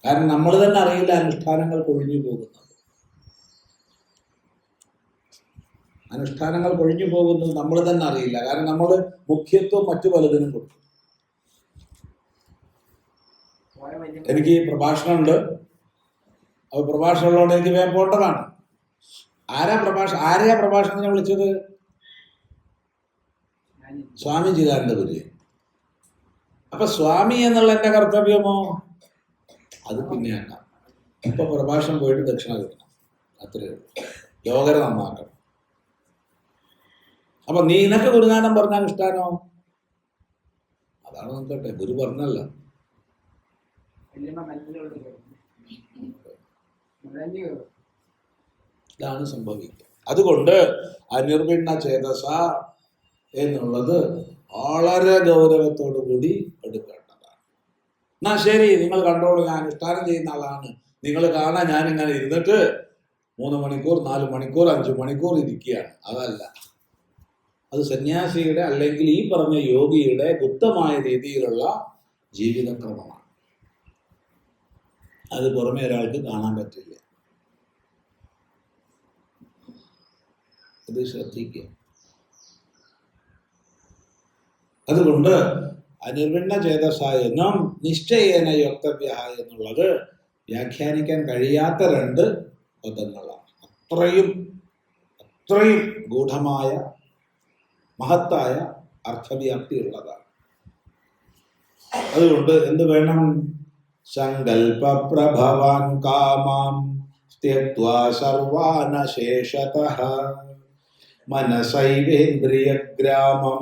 കാരണം നമ്മൾ തന്നെ അറിയില്ല അനുഷ്ഠാനങ്ങൾ കൊഴിഞ്ഞു പോകുന്നത്. അനുഷ്ഠാനങ്ങൾ കൊഴിഞ്ഞു പോകുന്നത് നമ്മൾ തന്നെ അറിയില്ല. കാരണം നമ്മൾ മുഖ്യത്വം മറ്റു പലതിനും കൊടുക്കും. എനിക്ക് പ്രഭാഷണമുണ്ട്, അപ്പോൾ പ്രഭാഷണമുള്ളതുകൊണ്ട് എനിക്ക് വേഗം പോകേണ്ടതാണ്. ആരെയാ പ്രഭാഷണത്തിനെ വിളിച്ചത്? സ്വാമിജികാരൻ്റെ ഗുരു. അപ്പൊ സ്വാമി എന്നുള്ള എന്റെ കർത്തവ്യമോ? അത് പിന്നെയാണ്. ഇപ്പൊ പ്രഭാഷണം പോയിട്ട് ദക്ഷിണ കിട്ടണം, അത്രയേ ഉള്ളൂ. യോഗര നന്നാക്കണം. അപ്പൊ നിനക്ക് ഗുരുനാഥൻ പറഞ്ഞ അനുഷ്ഠാനോ? അതാണ് നോക്കട്ടെ, ഗുരു പറഞ്ഞല്ല. ഇതാണ് സംഭവിക്കുക. അതുകൊണ്ട് അനിർവിണ്ണ ചേതസ എന്നുള്ളത് വളരെ ഗൗരവത്തോടു കൂടി എടുക്കേണ്ടതാണ്. എന്നാ ശരി, നിങ്ങൾ കണ്ടോളൂ, ഞാൻ അനുഷ്ഠാനം ചെയ്യുന്ന ആളാണ്, നിങ്ങൾ കാണാൻ ഞാനിങ്ങനെ ഇരുന്നിട്ട് 3 മണിക്കൂർ 4 മണിക്കൂർ 5 മണിക്കൂർ ഇരിക്കുകയാണ്. അതല്ല, അത് സന്യാസിയുടെ അല്ലെങ്കിൽ ഈ പറഞ്ഞ യോഗിയുടെ ഗുപ്തമായ രീതിയിലുള്ള ജീവിതക്രമമാണ്. അത് പുറമെ ഒരാൾക്ക് കാണാൻ പറ്റില്ല. അത് ശ്രദ്ധിക്കുക. അതുകൊണ്ട് അനിർവിണ്ണ ചേതസായ എന്നും നിശ്ചയേന യോക്തവ്യ എന്നുള്ളത് വ്യാഖ്യാനിക്കാൻ കഴിയാത്ത 2 പദങ്ങളാണ്. അത്രയും ഗൂഢമായ മഹത്തായ അർത്ഥവ്യാപ്തിയുള്ളതാണ്. അതുകൊണ്ട് എന്ത് വേണം? സങ്കൽപ്പ പ്രഭവാൻ കാമാം ത്യക്ത്വാ സർവാൻ ശേഷതഃ മനസൈവേന്ദ്രിയഗ്രാമം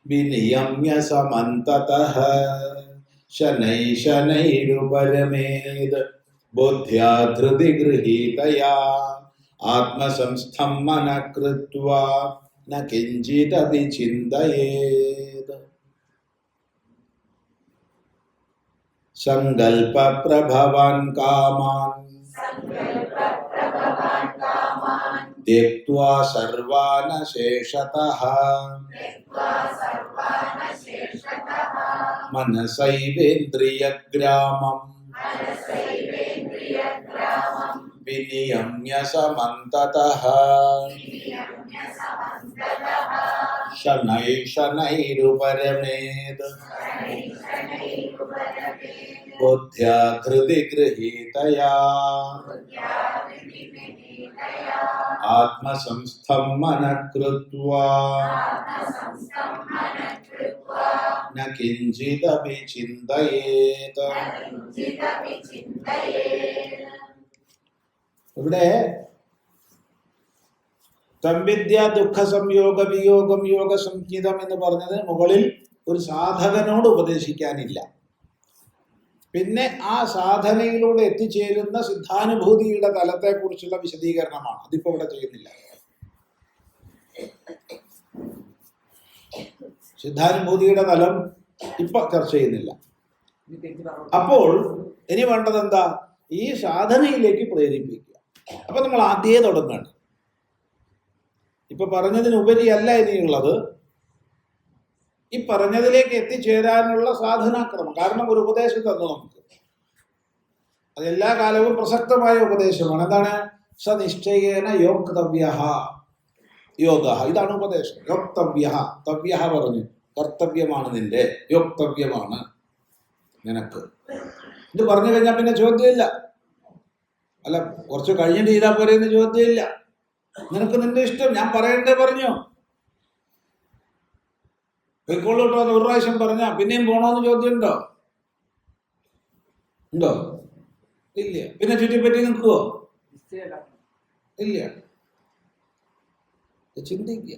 വിനിയമ്യ സമന്തതഃ ശനൈരുപരമേത് ബുദ്ധ്യാ ധൃതി ഗൃഹീതയാ ആത്മസംസ്ഥം മനഃ കൃത്വാ ന കിഞ്ചിദപി ചിന്തയേത്. സങ്കൽപ്പ പ്രഭവാൻ കാമാൻ ത്യക്ത്വാ സർവാൻ ശേഷതഃ മനസൈവേന്ദ്രിയഗ്രാമം വിനിയമ്യ സമന്തതഃ ശനൈരുപരമേത് ബുദ്ധ്യാ ധൃതി ഗൃഹീതയാ ആത്മസംസ്ഥം മനഃ കൃത്വാ ന കിഞ്ചിദപി ചിന്തയേത്. ഇവിടെ തംവിദ്യ ദുഃഖ സംയോഗ വിയോഗം യോഗ സംഹിതം എന്ന് പറഞ്ഞത് മുകളിൽ ഒരു സാധകനോട് ഉപദേശിക്കാനില്ല. പിന്നെ ആ സാധനയിലൂടെ എത്തിച്ചേരുന്ന സിദ്ധാനുഭൂതിയുടെ തലത്തെക്കുറിച്ചുള്ള വിശദീകരണമാണ്. അതിപ്പോ ഇവിടെ ചെയ്യുന്നില്ല. സിദ്ധാനുഭൂതിയുടെ തലം ഇപ്പൊ ചർച്ച ചെയ്യുന്നില്ല. അപ്പോൾ ഇനി വേണ്ടത് എന്താ? ഈ സാധനയിലേക്ക് പ്രേരിപ്പിക്കുക. അപ്പൊ നമ്മൾ ആദ്യമേ തുടങ്ങണം. ഇപ്പൊ പറഞ്ഞതിനുപരിയല്ല ഇനിയുള്ളത്, ഈ പറഞ്ഞതിലേക്ക് എത്തിച്ചേരാനുള്ള സാധനാക്രമം. കാരണം ഒരു ഉപദേശം തന്നു നമുക്ക്, അത് എല്ലാ കാലവും പ്രസക്തമായ ഉപദേശമാണ്. എന്താണ്? സനിശ്ചയേന യോക്തവ്യ യോഗ. ഇതാണ് ഉപദേശം. യോക്തവ്യ, തവ്യ പറഞ്ഞു, കർത്തവ്യമാണ് നിന്റെ, യോക്തവ്യമാണ് നിനക്ക്. ഇത് പറഞ്ഞു കഴിഞ്ഞാൽ പിന്നെ ചോദ്യമില്ല. അല്ല, കുറച്ച് കഴിഞ്ഞിട്ട് ചെയ്താൽ പോരെന്ന് ചോദ്യമില്ല. നിനക്ക് നിന്റെ ഇഷ്ടം, ഞാൻ പറയണ്ടേ പറഞ്ഞു. പൊയ്ക്കോളൂട്ടോ എന്ന് ഒരു പ്രാവശ്യം പറഞ്ഞാൽ പിന്നെയും പോണോന്ന് ചോദ്യം ഉണ്ടോ? ഇല്ല. പിന്നെ ചുറ്റിപ്പറ്റി നിൽക്കുവോ? ഇല്ല. ചിന്തിക്കുക.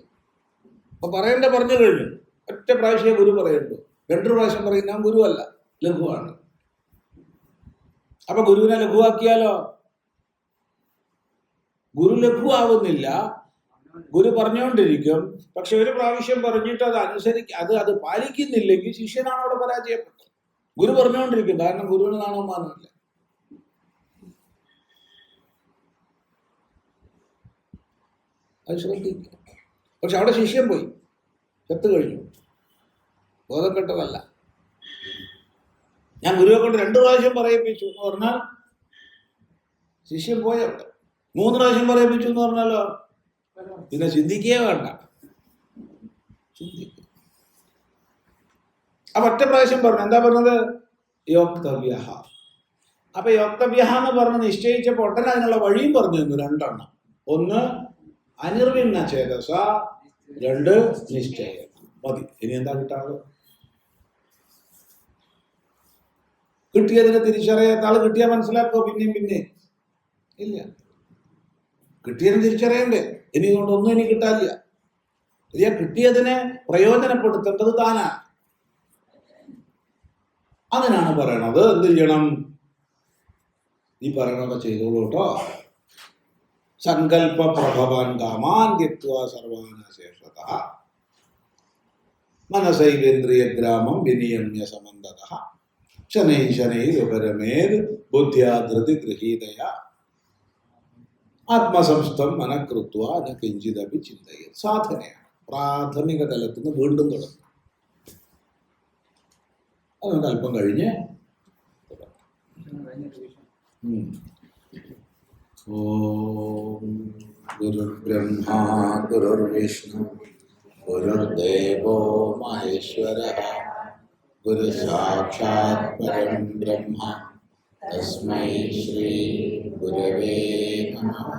അപ്പൊ പറയണ്ടേ പറഞ്ഞു കഴിഞ്ഞു. ഒറ്റ പ്രാവശ്യം ഗുരു പറയുള്ളൂ. 2 പ്രാവശ്യം പറയുന്ന ഗുരുവല്ല, ലഘുവാണ്. അപ്പൊ ഗുരുവിനെ ലഘുവാക്കിയാലോ? ഗുരു ലഘുവാകുന്നില്ല, ഗുരു പറഞ്ഞുകൊണ്ടിരിക്കും. പക്ഷെ ഒരു പ്രാവശ്യം പറഞ്ഞിട്ട് അത് അത് പാലിക്കുന്നില്ലെങ്കിൽ ശിഷ്യനാണ് അവിടെ പരാജയപ്പെട്ടത്. ഗുരു പറഞ്ഞുകൊണ്ടിരിക്കും, കാരണം ഗുരുവിന് നാണവമാനമില്ല. അത് ശ്രദ്ധിക്കുക. പക്ഷെ അവിടെ ശിഷ്യൻ പോയി, ചത്തു കഴിഞ്ഞു, ബോധം കെട്ടതല്ല. ഞാൻ ഗുരുവെ കൊണ്ട് 2 പ്രാവശ്യം പറയിപ്പിച്ചു എന്ന് പറഞ്ഞാൽ ശിഷ്യൻ പോയ അവിടെ. 3 പ്രാവശ്യം പറയിപ്പിച്ചു എന്ന് പറഞ്ഞാലോ പിന്നെ ചിന്തിക്കുകയേ വേണ്ട. ചിന്തിക്കുക. അപ്പൊ ഒറ്റ പ്രാവശ്യം പറഞ്ഞു. എന്താ പറഞ്ഞത്? യോക്തവ്യ. അപ്പൊ യോക്തവ്യ എന്ന് പറഞ്ഞ് നിശ്ചയിച്ചപ്പോൾ ഉടനെ അതിനുള്ള വഴിയും പറഞ്ഞു തന്നു. 2 എണ്ണം. ഒന്ന് അനിർവിണ്ണ ചേതസ, 2 നിശ്ചയം. മതി. ഇനി എന്താ കിട്ടാറ്? കിട്ടിയതിനെ തിരിച്ചറിയാത്ത ആള് കിട്ടിയാൽ മനസ്സിലാക്കോ പിന്നെ ഇല്ല. കിട്ടിയതിന് തിരിച്ചറിയണ്ടേ? ഇനി കൊണ്ടൊന്നും ഇനി കിട്ടാനില്ല. കിട്ടിയതിനെ പ്രയോജനപ്പെടുത്തേണ്ടത് താനാ. അതിനാണ് പറയണത് എന്ത് ചെയ്യണം? ഈ പറയണൊക്കെ ചെയ്തോളൂ കേട്ടോ. സങ്കല്പ പ്രഭവാൻ കാമാൻ ത്യക്ത്വാ സർവാനാശേഷത മനസൈവേന്ദ്രിയ ഗ്രാമം വിനിയമ്യ സമന്തതഃ ശനൈ ശനൈരുപരമേത് ബുദ്ധ്യാ ധൃതി ഗൃഹീതയ ആത്മസംസ്ഥം മനഃകൃത്വ ന കിഞ്ചിദപി ചിന്തയത്. സാധനയാണ്. പ്രാഥമിക തലത്തിൽ നിന്ന് വീണ്ടും തുടങ്ങും. അതുകൊണ്ട് അല്പം കഴിഞ്ഞ് ഓം ഗുരുർബ്രഹ്മാ ഗുരുർവിഷ്ണു ഗുരുർദേവോ മഹേശ്വരഃ ഗുരു സാക്ഷാത് പരം ബ്രഹ്മ തസ്മൈ ശ്രീ ഗുരവേ നമഃ.